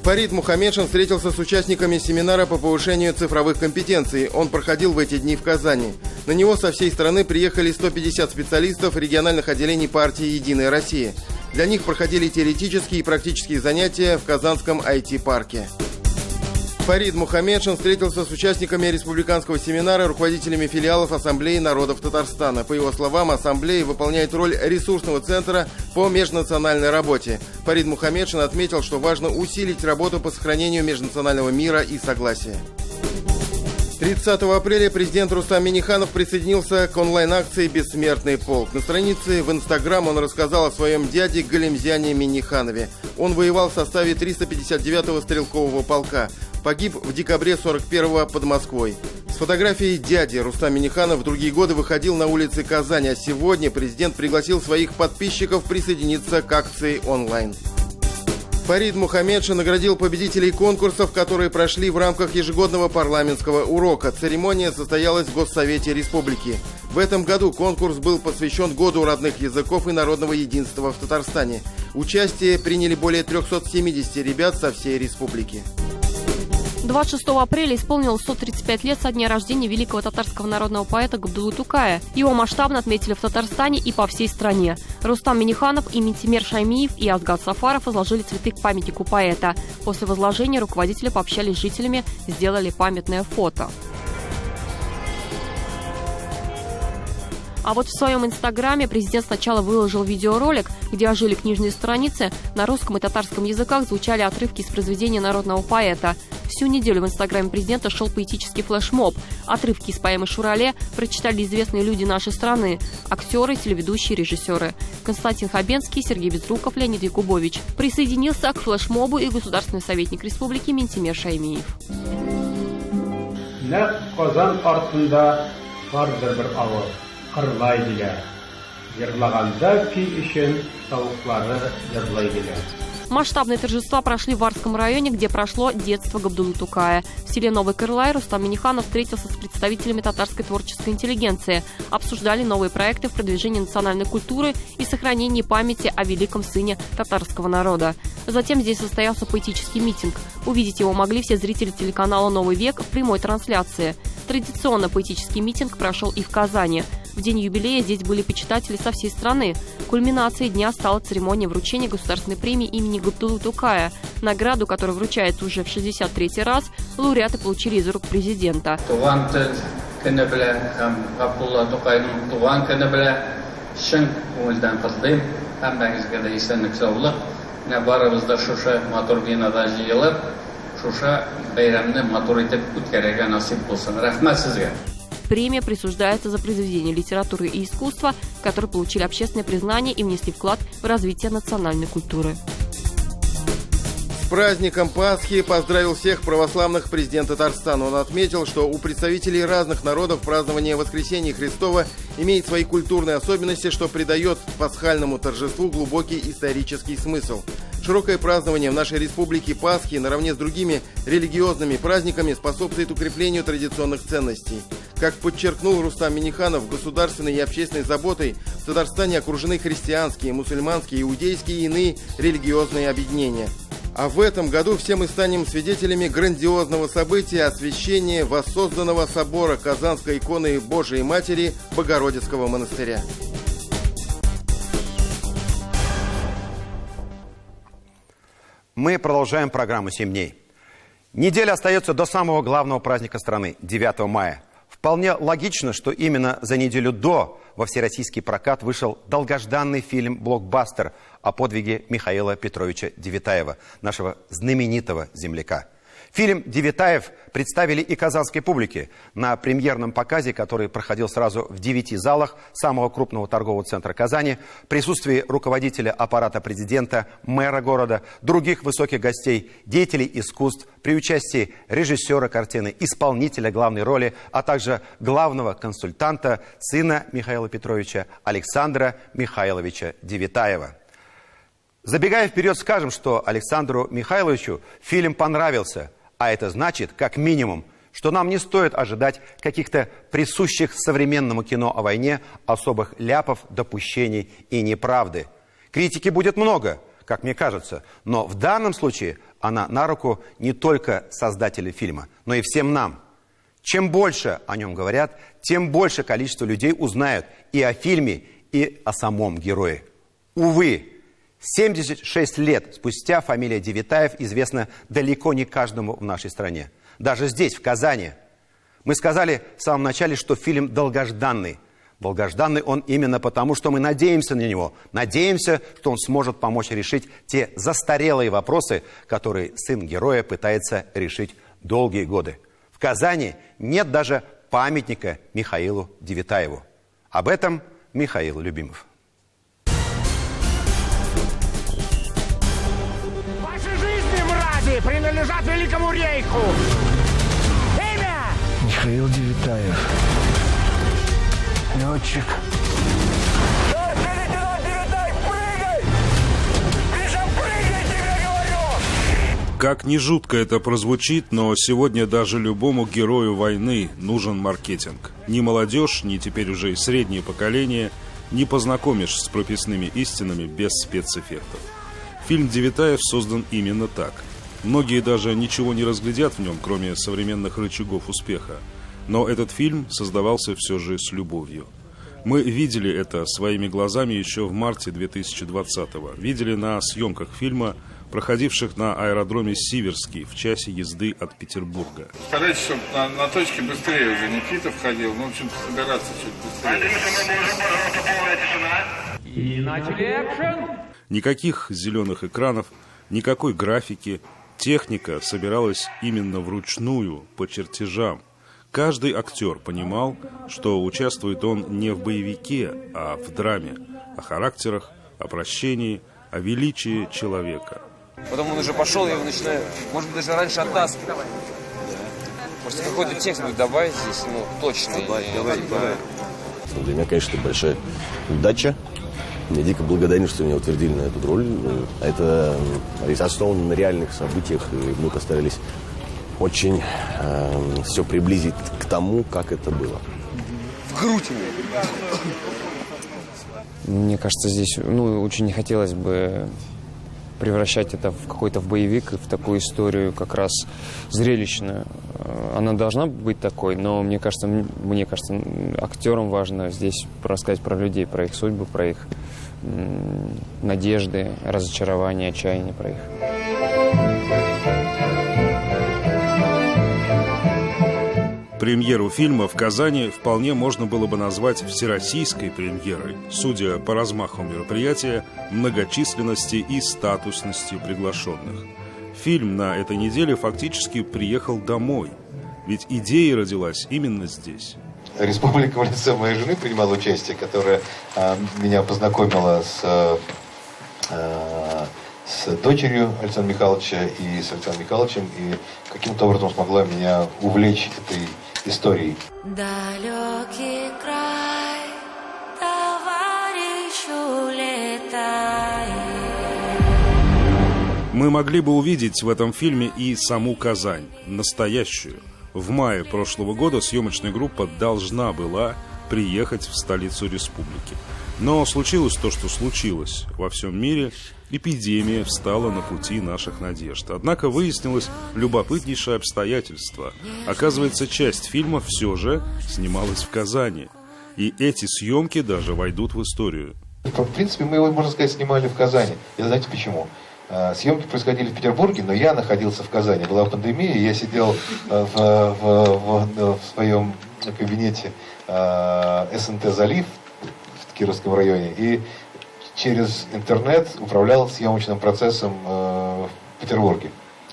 Фарид Мухаммедшин встретился с участниками семинара по повышению цифровых компетенций. Он проходил в эти дни в Казани. На него со всей страны приехали 150 специалистов региональных отделений партии «Единая Россия». Для них проходили теоретические и практические занятия в Казанском IT-парке. Фарид Мухаммедшин встретился с участниками республиканского семинара, руководителями филиалов Ассамблеи народов Татарстана. По его словам, Ассамблея выполняет роль ресурсного центра по межнациональной работе. Фарид Мухаммедшин отметил, что важно усилить работу по сохранению межнационального мира и согласия. 30 апреля президент Рустам Минниханов присоединился к онлайн-акции «Бессмертный полк». На странице в Инстаграм он рассказал о своем дяде Галимзяне Минниханове. Он воевал в составе 359-го стрелкового полка. Погиб в декабре 41-го под Москвой. С фотографией дяди Рустам Минниханов в другие годы выходил на улицы Казани, а сегодня президент пригласил своих подписчиков присоединиться к акции онлайн. Фарид Мухаммедшин наградил победителей конкурсов, которые прошли в рамках ежегодного парламентского урока. Церемония состоялась в Госсовете Республики. В этом году конкурс был посвящен Году родных языков и народного единства в Татарстане. Участие приняли более 370 ребят со всей республики. 26 апреля исполнилось 135 лет со дня рождения великого татарского народного поэта Габдуллы Тукая. Его масштабно отметили в Татарстане и по всей стране. Рустам Минниханов и Минтимер Шаймиев и Азгат Сафаров возложили цветы к памятнику поэта. После возложения руководители пообщались с жителями, сделали памятное фото. А вот в своем инстаграме президент сначала выложил видеоролик, где ожили книжные страницы, на русском и татарском языках звучали отрывки из произведения народного поэта. Всю неделю в инстаграме президента шел поэтический флешмоб. Отрывки из поэмы «Шурале» прочитали известные люди нашей страны – актеры, телеведущие, режиссеры. Константин Хабенский, Сергей Безруков, Леонид Якубович. Присоединился к флешмобу и государственный советник республики Минтимер Шаймиев. Масштабные торжества прошли в Варском районе, где прошло детство Габдуллы Тукая. В селе Новый Кырлай Рустам Минниханов встретился с представителями татарской творческой интеллигенции. Обсуждали новые проекты в продвижении национальной культуры и сохранении памяти о великом сыне татарского народа. Затем здесь состоялся поэтический митинг. Увидеть его могли все зрители телеканала «Новый век» в прямой трансляции. Традиционно поэтический митинг прошел и в Казани. В день юбилея здесь были почитатели со всей страны. Кульминацией дня стала церемония вручения государственной премии имени Габдуллы Тукая. Награду, которая вручается уже в 63-й раз, лауреаты получили из рук президента. Премия присуждается за произведения литературы и искусства, которые получили общественное признание и внесли вклад в развитие национальной культуры. С праздником Пасхи поздравил всех православных президент Татарстана. Он отметил, что у представителей разных народов празднование Воскресения Христова имеет свои культурные особенности, что придает пасхальному торжеству глубокий исторический смысл. Широкое празднование в нашей республике Пасхи наравне с другими религиозными праздниками способствует укреплению традиционных ценностей. Как подчеркнул Рустам Минниханов, государственной и общественной заботой в Татарстане окружены христианские, мусульманские, иудейские и иные религиозные объединения. А в этом году все мы станем свидетелями грандиозного события освящения воссозданного собора Казанской иконы Божией Матери Богородицкого монастыря. Мы продолжаем программу «7 дней». Неделя остается до самого главного праздника страны – 9 мая. Вполне логично, что именно за неделю до во всероссийский прокат вышел долгожданный фильм-блокбастер о подвиге Михаила Петровича Девятаева, нашего знаменитого земляка. Фильм «Девятаев» представили и казанской публике на премьерном показе, который проходил сразу в 9 залах самого крупного торгового центра Казани, в присутствии руководителя аппарата президента, мэра города, других высоких гостей, деятелей искусств, при участии режиссера картины, исполнителя главной роли, а также главного консультанта, сына Михаила Петровича Александра Михайловича Девятаева. Забегая вперед, скажем, что Александру Михайловичу фильм понравился, а это значит, как минимум, что нам не стоит ожидать каких-то присущих современному кино о войне особых ляпов, допущений и неправды. Критики будет много, как мне кажется, но в данном случае она на руку не только создателю фильма, но и всем нам. Чем больше о нем говорят, тем больше количество людей узнают и о фильме, и о самом герое. Увы, 76 лет спустя фамилия Девятаев известна далеко не каждому в нашей стране. Даже здесь, в Казани. Мы сказали в самом начале, что фильм долгожданный. Долгожданный он именно потому, что мы надеемся на него. Надеемся, что он сможет помочь решить те застарелые вопросы, которые сын героя пытается решить долгие годы. В Казани нет даже памятника Михаилу Девятаеву. Об этом Михаил Любимов. Принадлежат великому рейху. Имя! Михаил Девятаев. Летчик. Как ни жутко это прозвучит, но сегодня даже любому герою войны нужен маркетинг. Ни молодежь, ни теперь уже и среднее поколение не познакомишь с прописными истинами без спецэффектов. Фильм «Девятаев» создан именно так. Многие даже ничего не разглядят в нем, кроме современных рычагов успеха. Но этот фильм создавался все же с любовью. Мы видели это своими глазами еще в марте 2020-го. Видели на съемках фильма, проходивших на аэродроме Сиверский в часе езды от Петербурга. Старайтесь, чтобы на точке быстрее уже Никита входил. Ну, в общем-то, собираться чуть быстрее. И начали экшен! Никаких зеленых экранов, никакой графики. Техника собиралась именно вручную, по чертежам. Каждый актер понимал, что участвует он не в боевике, а в драме. О характерах, о прощении, о величии человека. Потом он уже пошел, я его начинаю, может быть, даже раньше оттаскивать. Может, какой-то текст будет добавить здесь, ну, точный. Для меня, конечно, большая удача Я дико благодарен, что меня утвердили на эту роль. Это основано на реальных событиях, и мы постарались очень все приблизить к тому, как это было. В грудь мне! Мне кажется, здесь очень не хотелось бы превращать это в какой-то боевик, в такую историю как раз зрелищную. Она должна быть такой, но мне кажется, актерам важно здесь рассказать про людей, про их судьбы, про их надежды, разочарования, отчаяния, про их. Премьеру фильма в Казани вполне можно было бы назвать всероссийской премьерой, судя по размаху мероприятия, многочисленности и статусности приглашенных. Фильм на этой неделе фактически приехал домой, ведь идея родилась именно здесь. Республика в лице моей жены принимала участие, которая меня познакомила с дочерью Александра Михайловича и с Александром Михайловичем, и каким-то образом смогла меня увлечь этой историей. Далекий край, товарищ улетает. Мы могли бы увидеть в этом фильме и саму Казань, настоящую. В мае прошлого года съемочная группа должна была приехать в столицу республики. Но случилось то, что случилось. Во всем мире эпидемия встала на пути наших надежд. Однако выяснилось любопытнейшее обстоятельство. Оказывается, часть фильма все же снималась в Казани. И эти съемки даже войдут в историю. В принципе, мы его, можно сказать, снимали в Казани. И знаете почему? Съемки происходили в Петербурге, но я находился в Казани. Была пандемия, я сидел в своем кабинете СНТ «Залив» в Кировском районе и через интернет управлял съемочным процессом в Петербурге.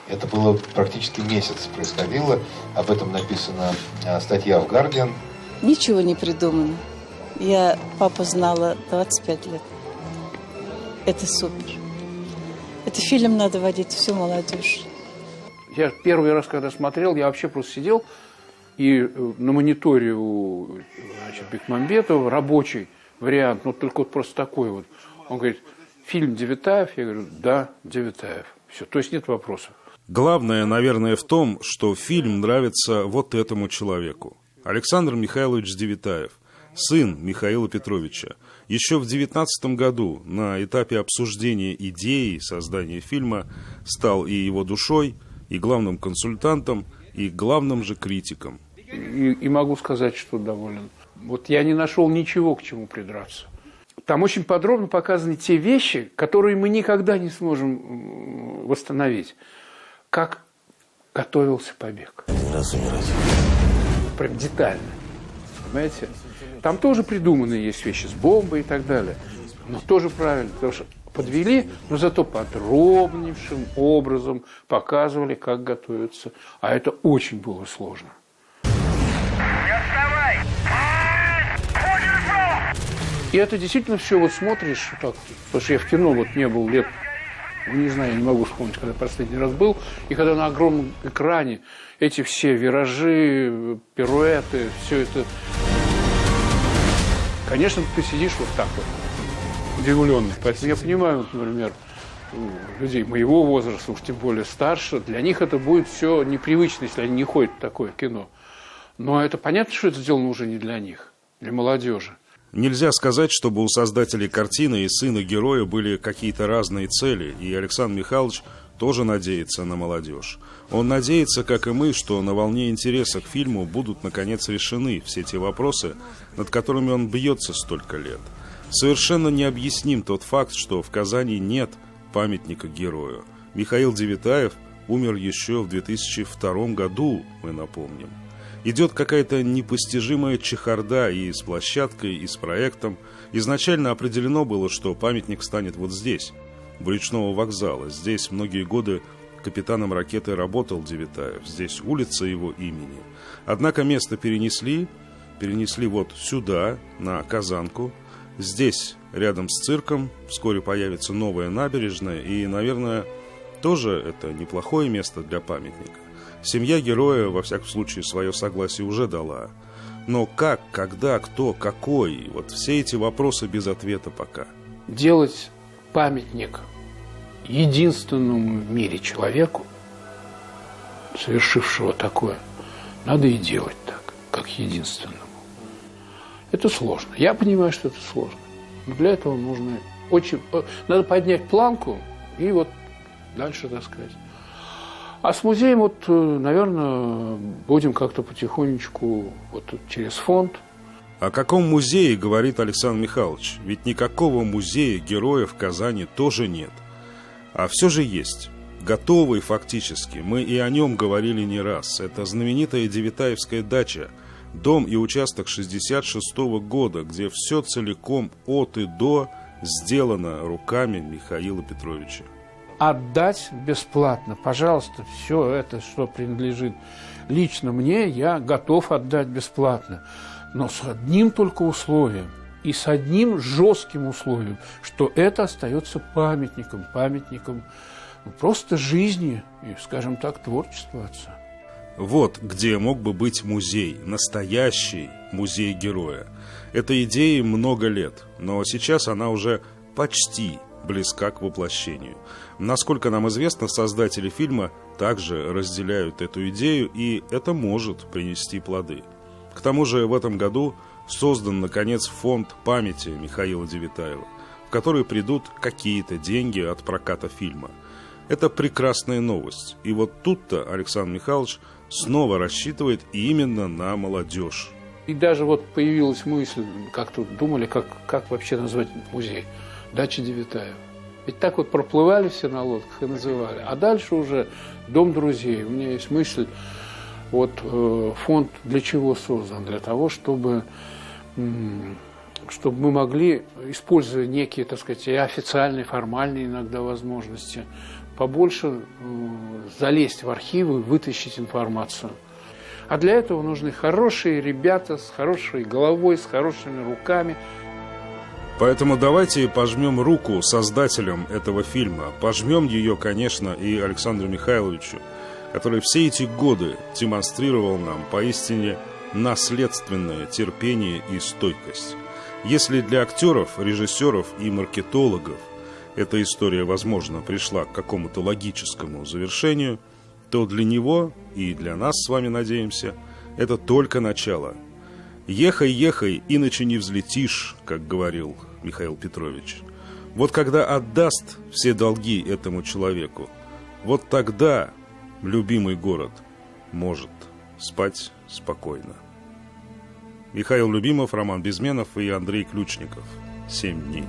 Это было практически месяц происходило. Об этом написана статья в «Гардиан». Ничего не придумано. Я папу знала 25 лет. Это супер. Это фильм надо водить всю молодежь. Я первый раз, когда смотрел, я вообще просто сидел и на мониторе у Бекмамбетова рабочий вариант, но только вот просто такой вот. Он говорит, фильм Девитаев? Я говорю, да, Девитаев. Все, то есть нет вопросов. Главное, наверное, в том, что фильм нравится вот этому человеку. Александр Михайлович Девитаев, сын Михаила Петровича. Еще в 19 году на этапе обсуждения идеи создания фильма стал и его душой, и главным консультантом, и главным же критиком. И могу сказать, что доволен. Вот я не нашел ничего, к чему придраться. Там очень подробно показаны те вещи, которые мы никогда не сможем восстановить. Как готовился побег. Прям детально. Понимаете? Там тоже придуманные есть вещи с бомбой и так далее. Но тоже правильно, потому что подвели, но зато подробнейшим образом показывали, как готовиться. А это очень было сложно. И это действительно все вот смотришь, так, потому что я в кино вот не был лет, не знаю, я не могу вспомнить, когда последний раз был, и когда на огромном экране эти все виражи, пируэты, все это, конечно, ты сидишь вот так вот, удивленный. Поэтому я понимаю, например, людей моего возраста, уж тем более старше, для них это будет все непривычно, если они не ходят в такое кино. Но это понятно, что это сделано уже не для них, для молодежи. Нельзя сказать, чтобы у создателей картины и сына героя были какие-то разные цели, и Александр Михайлович тоже надеется на молодежь. Он надеется, как и мы, что на волне интереса к фильму будут, наконец, решены все те вопросы, над которыми он бьется столько лет. Совершенно необъясним тот факт, что в Казани нет памятника герою. Михаил Девитаев умер еще в 2002 году, мы напомним. Идет какая-то непостижимая чехарда и с площадкой, и с проектом. Изначально определено было, что памятник станет вот здесь, у речного вокзала. Здесь многие годы капитаном ракеты работал Девитаев. Здесь улица его имени. Однако место перенесли вот сюда, на Казанку. Здесь, рядом с цирком, вскоре появится новая набережная. И, наверное, тоже это неплохое место для памятника. Семья героя, во всяком случае, свое согласие уже дала. Но как, когда, кто, какой, вот все эти вопросы без ответа пока. делать памятник единственному в мире человеку, совершившего такое, надо и делать так, как единственному. Это сложно. Я понимаю, что это сложно. Но для этого нужно надо поднять планку и вот дальше, так сказать. А с музеем, вот, наверное, будем как-то потихонечку вот через фонд. О каком музее говорит Александр Михайлович? Ведь никакого музея героя в Казани тоже нет. А все же есть. Готовый фактически. Мы и о нем говорили не раз. Это знаменитая Девятаевская дача. Дом и участок 66-го года, где все целиком от и до сделано руками Михаила Петровича. Отдать бесплатно. Пожалуйста, все это, что принадлежит лично мне, я готов отдать бесплатно. Но с одним только условием. И с одним жестким условием, что это остается памятником просто жизни и, скажем так, творчества отца. Вот где мог бы быть музей, настоящий музей героя. Этой идее много лет, но сейчас она уже почти близка к воплощению. Насколько нам известно, создатели фильма также разделяют эту идею, и это может принести плоды. К тому же в этом году создан, наконец, фонд памяти Михаила Девятаева, в который придут какие-то деньги от проката фильма. Это прекрасная новость. И вот тут-то Александр Михайлович снова рассчитывает именно на молодежь. И даже вот появилась мысль, как тут думали, как вообще назвать музей. Дача Девятаева. Ведь так вот проплывали все на лодках и называли. А дальше уже Дом друзей. У меня есть мысль, вот фонд для чего создан? Для того, чтобы мы могли, используя некие, так сказать, и официальные, формальные иногда возможности, побольше залезть в архивы, вытащить информацию. А для этого нужны хорошие ребята с хорошей головой, с хорошими руками. Поэтому давайте пожмем руку создателям этого фильма. Пожмем ее, конечно, и Александру Михайловичу, который все эти годы демонстрировал нам поистине наследственное терпение и стойкость. Если для актеров, режиссеров и маркетологов эта история, возможно, пришла к какому-то логическому завершению, то для него и для нас с вами, надеемся, это только начало. «Ехай, ехай, иначе не взлетишь», как говорил Михаил Петрович. Вот когда отдаст все долги этому человеку, вот тогда любимый город может спать спокойно. Михаил Любимов, Роман Безменов и Андрей Ключников. 7 дней.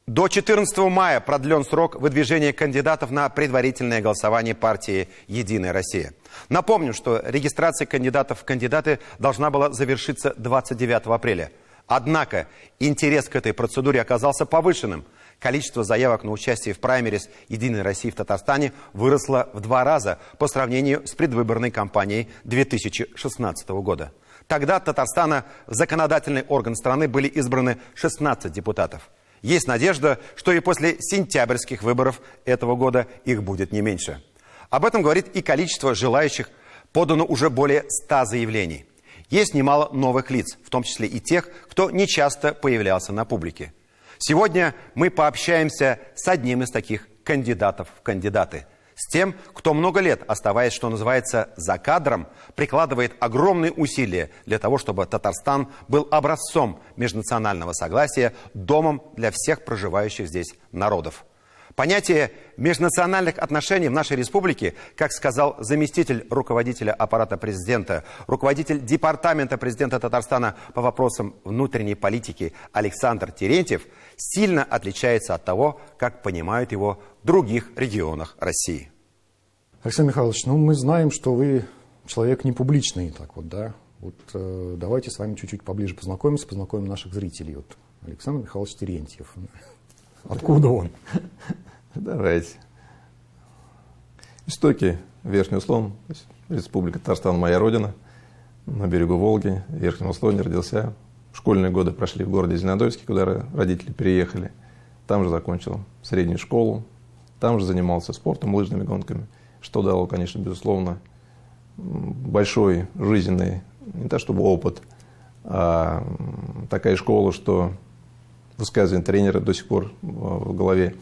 До 14 мая продлен срок выдвижения кандидатов на предварительное голосование партии «Единая Россия». Напомню, что регистрация кандидатов в кандидаты должна была завершиться 29 апреля. Однако интерес к этой процедуре оказался повышенным. Количество заявок на участие в праймерис «Единой России» в Татарстане выросло в 2 раза по сравнению с предвыборной кампанией 2016 года. Тогда от Татарстана в законодательный орган страны были избраны 16 депутатов. Есть надежда, что и после сентябрьских выборов этого года их будет не меньше. Об этом говорит и количество желающих. Подано уже более 100 заявлений. Есть немало новых лиц, в том числе и тех, кто нечасто появлялся на публике. Сегодня мы пообщаемся с одним из таких кандидатов в кандидаты. С тем, кто много лет, оставаясь, что называется, за кадром, прикладывает огромные усилия для того, чтобы Татарстан был образцом межнационального согласия, домом для всех проживающих здесь народов. Понятие межнациональных отношений в нашей республике, как сказал заместитель руководителя аппарата президента, руководитель департамента президента Татарстана по вопросам внутренней политики Александр Терентьев, сильно отличается от того, как понимают его в других регионах России. Александр Михайлович, мы знаем, что вы человек не публичный, так вот, да? Вот давайте с вами чуть-чуть поближе познакомимся, познакомим наших зрителей. Вот Александр Михайлович Терентьев. Откуда он? Давайте. Истоки, Верхний Услон, Республика Татарстан, моя родина, на берегу Волги, в Верхнем Услоне родился. Школьные годы прошли в городе Зеленодольске, куда родители переехали. Там же закончил среднюю школу, там же занимался спортом, лыжными гонками, что дало, конечно, безусловно, большой жизненный не то чтобы опыт, а такая школа, что высказывание тренера до сих пор в голове.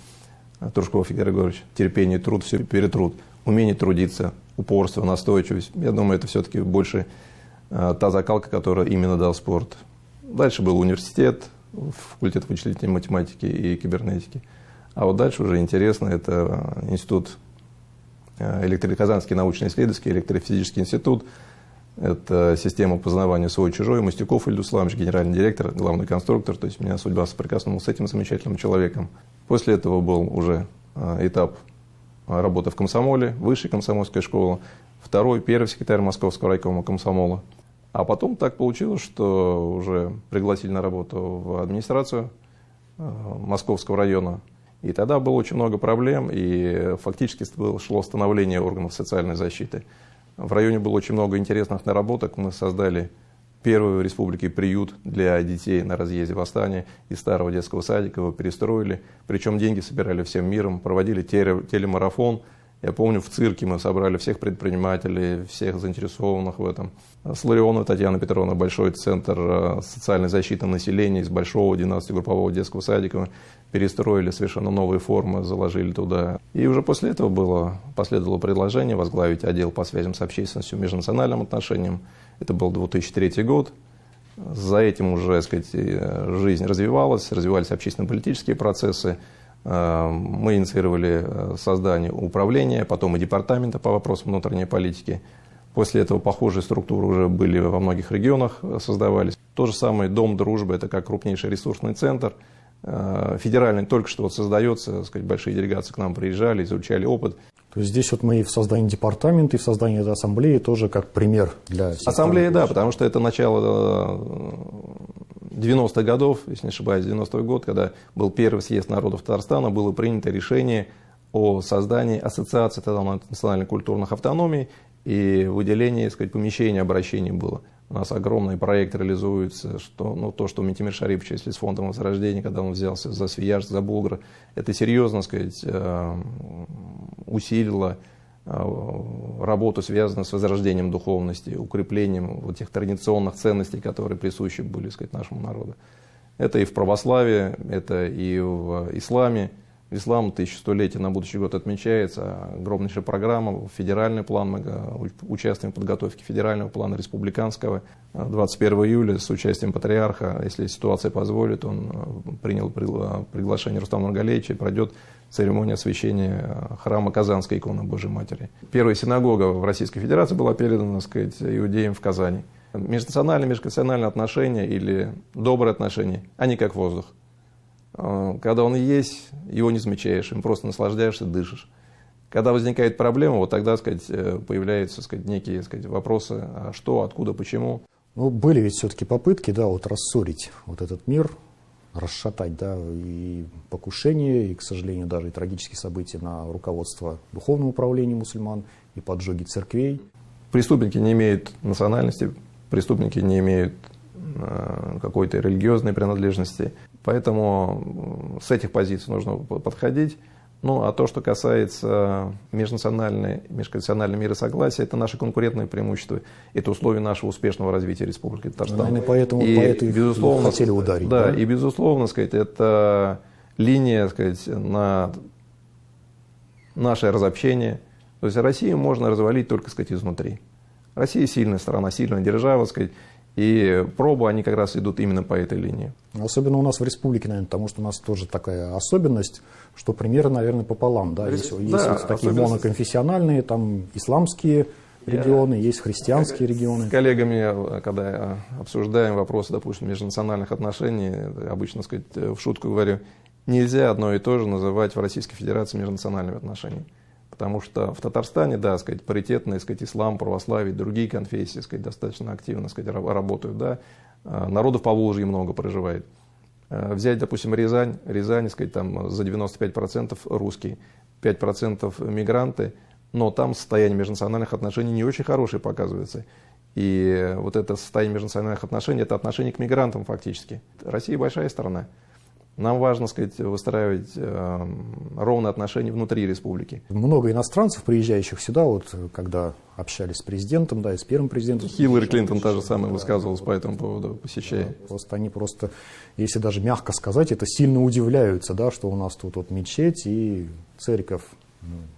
Трушков Игорь Григорьевич: терпение, труд, все перетрут, умение трудиться, упорство, настойчивость. Я думаю, это все-таки больше та закалка, которую именно дал спорт. Дальше был университет, факультет вычислительной математики и кибернетики. А вот дальше уже интересно, это институт, Казанский научно-исследовательский электрофизический институт. Это система познавания свой-чужой. Мостюков Ильдус Исламович, генеральный директор, главный конструктор. То есть у меня судьба соприкоснулась с этим замечательным человеком. После этого был уже этап работы в комсомоле, высшая комсомольская школа, первый секретарь Московского райкома комсомола. А потом так получилось, что уже пригласили на работу в администрацию Московского района. И тогда было очень много проблем, и фактически шло становление органов социальной защиты. В районе было очень много интересных наработок. Мы создали первый в республике приют для детей на разъезде Восстания. Из старого детского садика его перестроили. Причем деньги собирали всем миром, проводили телемарафон. Я помню, в цирке мы собрали всех предпринимателей, всех заинтересованных в этом. С Ларионовой Татьяной Петровной большой центр социальной защиты населения из большого 12-группового детского садика перестроили совершенно новые формы, заложили туда. И уже после этого последовало предложение возглавить отдел по связям с общественностью, межнациональным отношениям. Это был 2003 год. За этим уже, так сказать, жизнь развивались общественно-политические процессы. Мы инициировали создание управления, потом и департамента по вопросам внутренней политики. После этого похожие структуры уже были во многих регионах, создавались. То же самое Дом дружбы, это как крупнейший ресурсный центр. Федеральный только что создается, так сказать, большие делегации к нам приезжали, изучали опыт. То есть здесь вот мы и в создании департамента, и в создании этой ассамблеи тоже как пример для всех. Ассамблея, да, потому что это начало 90-х годов, если не ошибаюсь, 90-й год, когда был первый съезд народов Татарстана, было принято решение о создании ассоциации национальных культурных автономий и выделении, так сказать, помещений, обращений было. У нас огромный проект реализуется, то, что Ментимир Шарипович, если с фондом Возрождения, когда он взялся за Свияжск, за Булгар, это серьезно, так сказать, усилило работу, связанную с возрождением духовности, укреплением вот тех традиционных ценностей, которые присущи были, так сказать, нашему народу. Это и в православии, это и в исламе. Ислам 1100-летие на будущий год отмечается, огромнейшая программа, федеральный план, мы участвуем в подготовке федерального плана, республиканского. 21 июля с участием патриарха, если ситуация позволит, он принял приглашение Рустама Нургалеевича, и пройдет церемония освящения храма Казанской иконы Божьей Матери. Первая синагога в Российской Федерации была передана, так сказать, иудеям в Казани. Межнациональные, межконфессиональные отношения или добрые отношения, они как воздух. Когда он есть, его не замечаешь, им просто наслаждаешься, дышишь. Когда возникает проблема, вот тогда, сказать, появляются, сказать, некие, сказать, вопросы: а что, откуда, почему. Ну, были ведь все-таки попытки, да, вот рассорить вот этот мир, расшатать, да, и покушения, и, к сожалению, даже и трагические события на руководство духовного управления мусульман, и поджоги церквей. Преступники не имеют национальности, преступники не имеют какой-то религиозной принадлежности. Поэтому с этих позиций нужно подходить. Ну, а то, что касается межконфессионального мира и согласия, это наше конкурентное преимущество. Это условия нашего успешного развития Республики Татарстан. Наверное, поэтому безусловно, хотели ударить. Да, и безусловно, сказать, это линия, сказать, на наше разобщение. То есть Россию можно развалить только, сказать, изнутри. Россия сильная страна, сильная держава, сказать, и пробы, они как раз идут именно по этой линии. Особенно у нас в республике, наверное, потому что у нас тоже такая особенность, что примерно, наверное, пополам. Да? Есть вот такие моноконфессиональные, там исламские регионы, есть христианские регионы. С коллегами, когда обсуждаем вопросы, допустим, межнациональных отношений, обычно, сказать, в шутку говорю, нельзя одно и то же называть в Российской Федерации межнациональными отношениями. Потому что в Татарстане, да, сказать, паритетный, сказать, ислам, православие, другие конфессии, сказать, достаточно активно, сказать, работают, да. Народов по Волжье много проживает. Взять, допустим, Рязань, сказать, там за 95% русские, 5% мигранты, но там состояние межнациональных отношений не очень хорошее показывается. И вот это состояние межнациональных отношений, это отношение к мигрантам фактически. Россия большая страна. Нам важно, сказать, выстраивать ровные отношения внутри республики. Много иностранцев, приезжающих сюда, вот когда общались с президентом, да, и с первым президентом. Хиллари Клинтон та же самая высказывалась по этому поводу, посещая. Просто они просто, если даже мягко сказать, это сильно удивляются, да, что у нас тут вот мечеть и церковь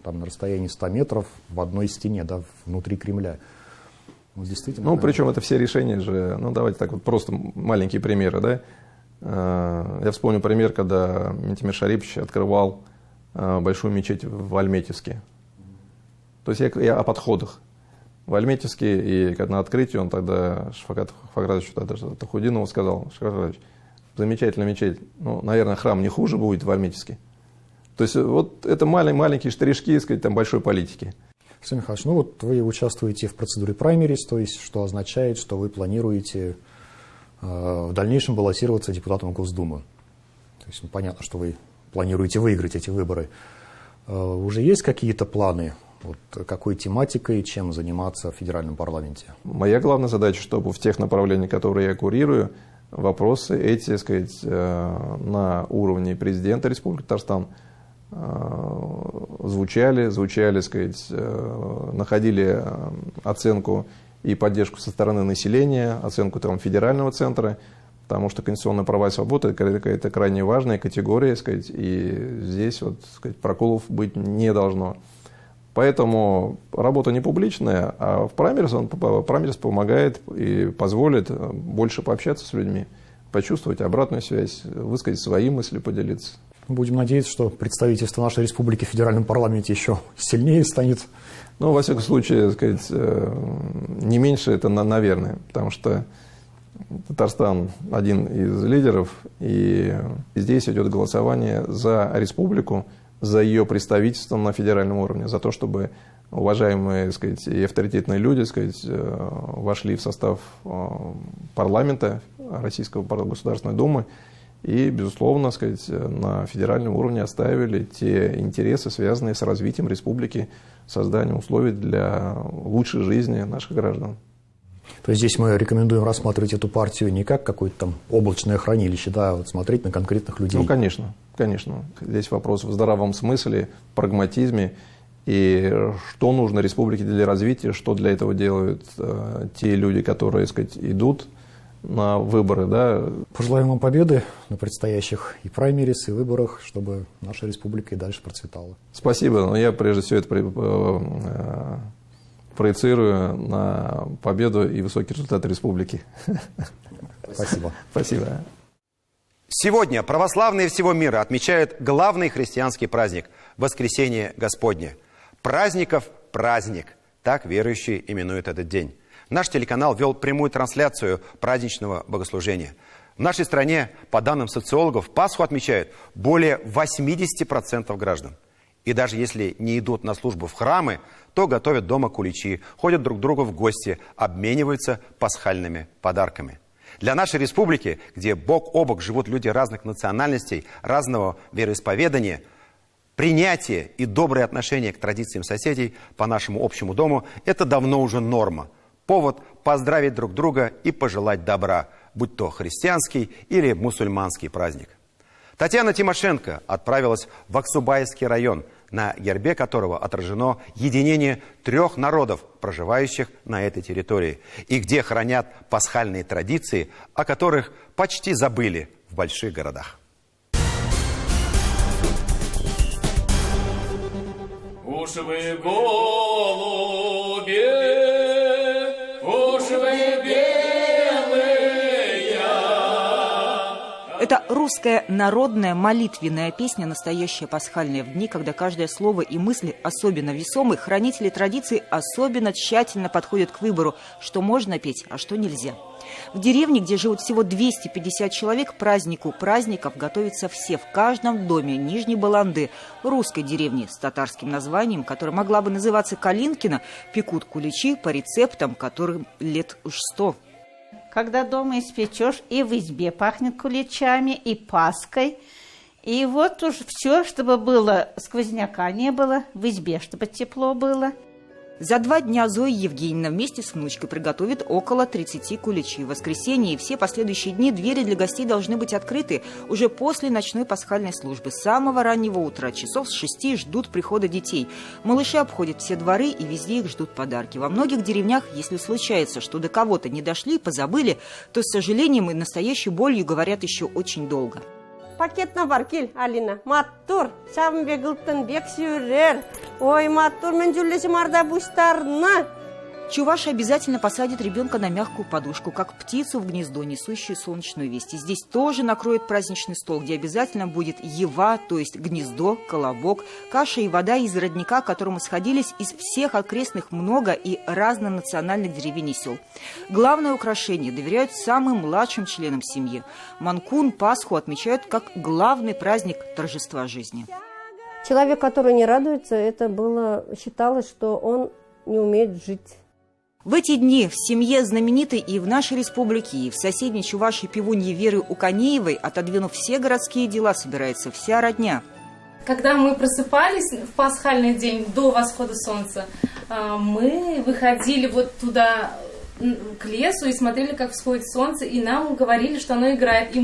там на расстоянии 100 метров в одной стене, да, внутри Кремля. Вот действительно. Ну, причем это все решения же, ну, давайте так вот просто маленькие примеры, да. Я вспомню пример, когда Ментимир Шарипович открывал большую мечеть в Альметьевске. То есть я о подходах. В Альметьевске, и на открытии он тогда Шафкату Фаградовичу Тахудинову сказал: Шафкат, замечательная мечеть, ну, наверное, храм не хуже будет в Альметьевске. То есть вот это маленькие штришки, сказать, там, большой политики. Александр Михайлович, ну вот вы участвуете в процедуре праймерис, то есть что означает, что вы планируете в дальнейшем баллотироваться депутатом Госдумы. То есть понятно, что вы планируете выиграть эти выборы. Уже есть какие-то планы, вот, какой тематикой, чем заниматься в федеральном парламенте? Моя главная задача, чтобы в тех направлениях, которые я курирую, вопросы эти, так сказать, на уровне президента Республики Татарстан звучали, так сказать, находили оценку и поддержку со стороны населения, оценку там федерального центра, потому что конституционные права и свободы – это крайне важная категория, так сказать, и здесь вот, так сказать, проколов быть не должно. Поэтому работа не публичная, а в праймерис помогает и позволит больше пообщаться с людьми, почувствовать обратную связь, высказать свои мысли, поделиться. Будем надеяться, что представительство нашей республики в федеральном парламенте еще сильнее станет. Ну, во всяком случае, так сказать, не меньше это, наверное, потому что Татарстан один из лидеров, и здесь идет голосование за республику, за ее представительство на федеральном уровне, за то, чтобы уважаемые, так сказать, и авторитетные люди, так сказать, вошли в состав парламента Российского Государственной Думы и, безусловно, так сказать, на федеральном уровне оставили те интересы, связанные с развитием республики, созданием условий для лучшей жизни наших граждан. То есть здесь мы рекомендуем рассматривать эту партию не как какое-то там облачное хранилище, да, а вот смотреть на конкретных людей. Ну, конечно, конечно. Здесь вопрос в здравом смысле, прагматизме, и что нужно республике для развития, что для этого делают те люди, которые, так сказать, идут на выборы, да. Пожелаем вам победы на предстоящих и праймерис, и выборах, чтобы наша республика и дальше процветала. Спасибо, но я прежде всего это проецирую на победу и высокий результат республики. Спасибо. Спасибо. Сегодня православные всего мира отмечают главный христианский праздник – Воскресение Господне. Праздников праздник, так верующие именуют этот день. Наш телеканал вел прямую трансляцию праздничного богослужения. В нашей стране, по данным социологов, Пасху отмечают более 80% граждан. И даже если не идут на службу в храмы, то готовят дома куличи, ходят друг к другу в гости, обмениваются пасхальными подарками. Для нашей республики, где бок о бок живут люди разных национальностей, разного вероисповедания, принятие и доброе отношение к традициям соседей по нашему общему дому – это давно уже норма. Повод поздравить друг друга и пожелать добра, будь то христианский или мусульманский праздник. Татьяна Тимошенко отправилась в Аксубайский район, на гербе которого отражено единение 3 народов, проживающих на этой территории, и где хранят пасхальные традиции, о которых почти забыли в больших городах. Уж вы голуби, уж вы белые. Это русская народная молитвенная песня, настоящая пасхальная, в дни, когда каждое слово и мысль особенно весомы. Хранители традиций особенно тщательно подходят к выбору, что можно петь, а что нельзя. В деревне, где живут всего 250 человек, к празднику праздников готовятся все. В каждом доме Нижней Баланды, русской деревни с татарским названием, которая могла бы называться Калинкино, пекут куличи по рецептам, которым лет уж 100. Когда дома испечешь, и в избе пахнет куличами, и паской. И вот уж все, чтобы было, сквозняка не было, в избе, чтобы тепло было. За 2 дня Зоя Евгеньевна вместе с внучкой приготовит около 30 куличей. В воскресенье и все последующие дни двери для гостей должны быть открыты уже после ночной пасхальной службы. С самого раннего утра, часов с 6, ждут прихода детей. Малыши обходят все дворы, и везде их ждут подарки. Во многих деревнях, если случается, что до кого-то не дошли, позабыли, то с сожалением и настоящей болью говорят еще очень долго. Пакетна бар, кел, Алина. Маттур, шабын бегілттін бек сүйрер. Ой, маттур, мен жүллесім арда бұштарына. Чуваши обязательно посадят ребенка на мягкую подушку, как птицу в гнездо, несущую солнечную весть. И здесь тоже накроют праздничный стол, где обязательно будет ева, то есть гнездо, колобок, каша и вода из родника, к которому сходились из всех окрестных много и разнонациональных деревень и сел. Главное украшение доверяют самым младшим членам семьи. Манкун, Пасху отмечают как главный праздник торжества жизни. Человек, который не радуется, считалось, что он не умеет жить. В эти дни в семье знаменитой и в нашей республике, и в соседней Чувашии пивуньи Веры Уканеевой, отодвинув все городские дела, собирается вся родня. Когда мы просыпались в пасхальный день до восхода солнца, мы выходили вот туда к лесу и смотрели, как всходит солнце, и нам говорили, что оно играет. И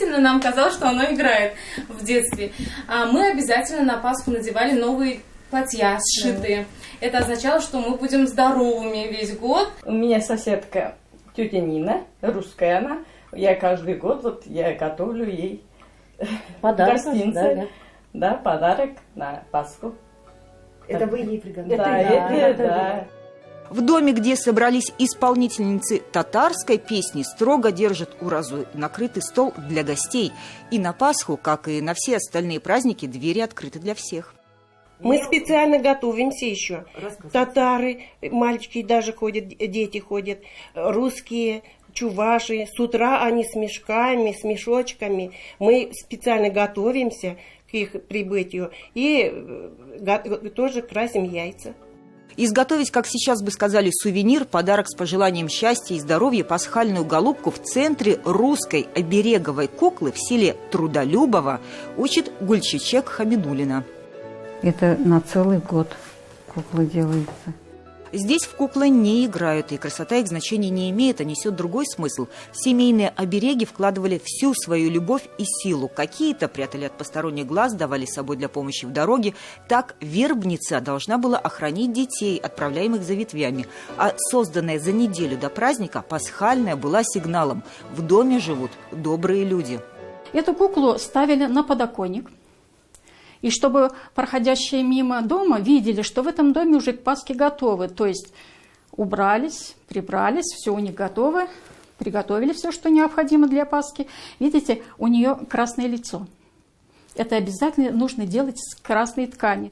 нам казалось, что оно играет в детстве. Мы обязательно на Пасху надевали новые платья сшитые. Это означало, что мы будем здоровыми весь год. У меня соседка тетя Нина, русская она. Я каждый год я готовлю ей гостинцы. Да, подарок на Пасху. Это вы ей приготовили? Да. В доме, где собрались исполнительницы татарской песни, строго держат уразу, накрытый стол для гостей. И на Пасху, как и на все остальные праздники, двери открыты для всех. Мы специально готовимся еще. Татары, мальчики даже ходят, дети ходят, русские, чуваши. С утра они с мешками, с мешочками. Мы специально готовимся к их прибытию и тоже красим яйца. Изготовить, как сейчас бы сказали, сувенир, подарок с пожеланием счастья и здоровья, пасхальную голубку в центре русской обереговой куклы в селе Трудолюбово учит Гульчичек Хамидулина. Это на целый год кукла делается. Здесь в куклы не играют, и красота их значения не имеет, а несет другой смысл. В семейные обереги вкладывали всю свою любовь и силу. Какие-то прятали от посторонних глаз, давали с собой для помощи в дороге. Так вербница должна была охранить детей, отправляемых за ветвями. А созданная за неделю до праздника пасхальная была сигналом. В доме живут добрые люди. Эту куклу ставили на подоконник. И чтобы проходящие мимо дома видели, что в этом доме уже к Пасхе готовы. То есть убрались, прибрались, все у них готово, приготовили все, что необходимо для Пасхи. Видите, у нее красное лицо. Это обязательно нужно делать с красной ткани.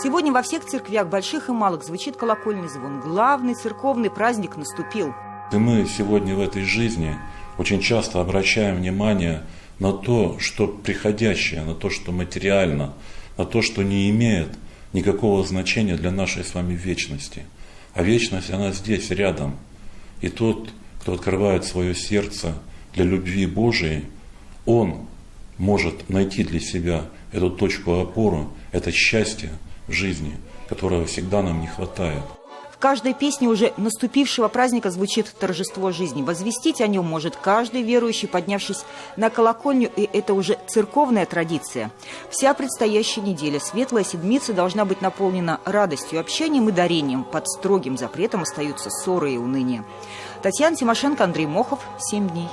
Сегодня во всех церквях, больших и малых, звучит колокольный звон. Главный церковный праздник наступил. И мы сегодня в этой жизни очень часто обращаем внимание на то, что приходящее, на то, что материально, на то, что не имеет никакого значения для нашей с вами вечности. А вечность, она здесь, рядом. И тот, кто открывает свое сердце для любви Божией, он может найти для себя эту точку опоры, это счастье в жизни, которого всегда нам не хватает. В каждой песне уже наступившего праздника звучит торжество жизни. Возвестить о нем может каждый верующий, поднявшись на колокольню, и это уже церковная традиция. Вся предстоящая неделя, Светлая Седмица, должна быть наполнена радостью, общением и дарением. Под строгим запретом остаются ссоры и уныние. Татьяна Тимошенко, Андрей Мохов, 7 дней.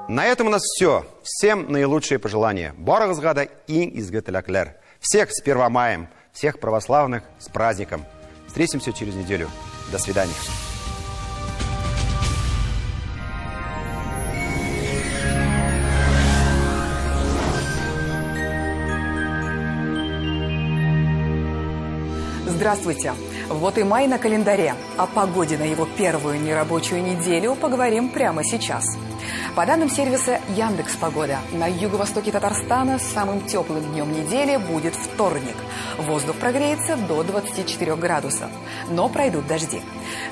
На этом у нас все. Всем наилучшие пожелания. Боргазгада и изготовляклер. Всех с 1 маем, всех православных с праздником. Встретимся через неделю. До свидания. Здравствуйте! Вот и май на календаре. О погоде на его первую нерабочую неделю поговорим прямо сейчас. По данным сервиса Яндекс.Погода, на юго-востоке Татарстана самым теплым днем недели будет вторник. Воздух прогреется до 24 градусов, но пройдут дожди.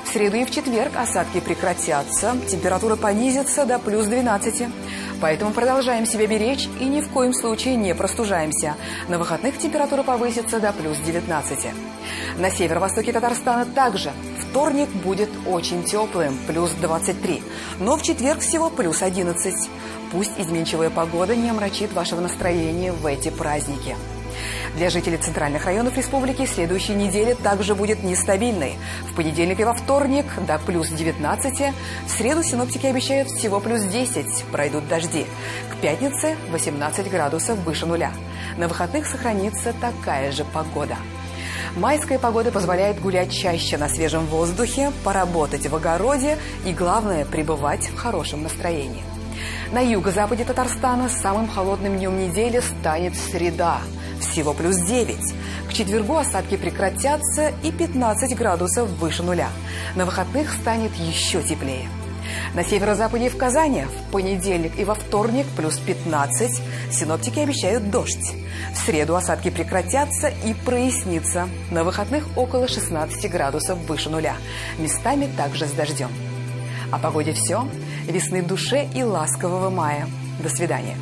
В среду и в четверг осадки прекратятся, температура понизится до плюс 12. Поэтому продолжаем себя беречь и ни в коем случае не простужаемся. На выходных температура повысится до плюс 19. На северо-востоке Татарстана также вторник будет очень теплым, плюс 23. Но в четверг всего плюс 11. Пусть изменчивая погода не омрачит вашего настроения в эти праздники. Для жителей центральных районов республики следующая неделя также будет нестабильной. В понедельник и во вторник до плюс 19. В среду синоптики обещают всего плюс 10. Пройдут дожди. К пятнице 18 градусов выше нуля. На выходных сохранится такая же погода. Майская погода позволяет гулять чаще на свежем воздухе, поработать в огороде и, главное, пребывать в хорошем настроении. На юго-западе Татарстана самым холодным днем недели станет среда. Всего плюс 9. К четвергу осадки прекратятся и 15 градусов выше нуля. На выходных станет еще теплее. На северо-западе и в Казани в понедельник и во вторник плюс 15. Синоптики обещают дождь. В среду осадки прекратятся и прояснится. На выходных около 16 градусов выше нуля. Местами также с дождем. О погоде все. Весны в душе и ласкового мая. До свидания.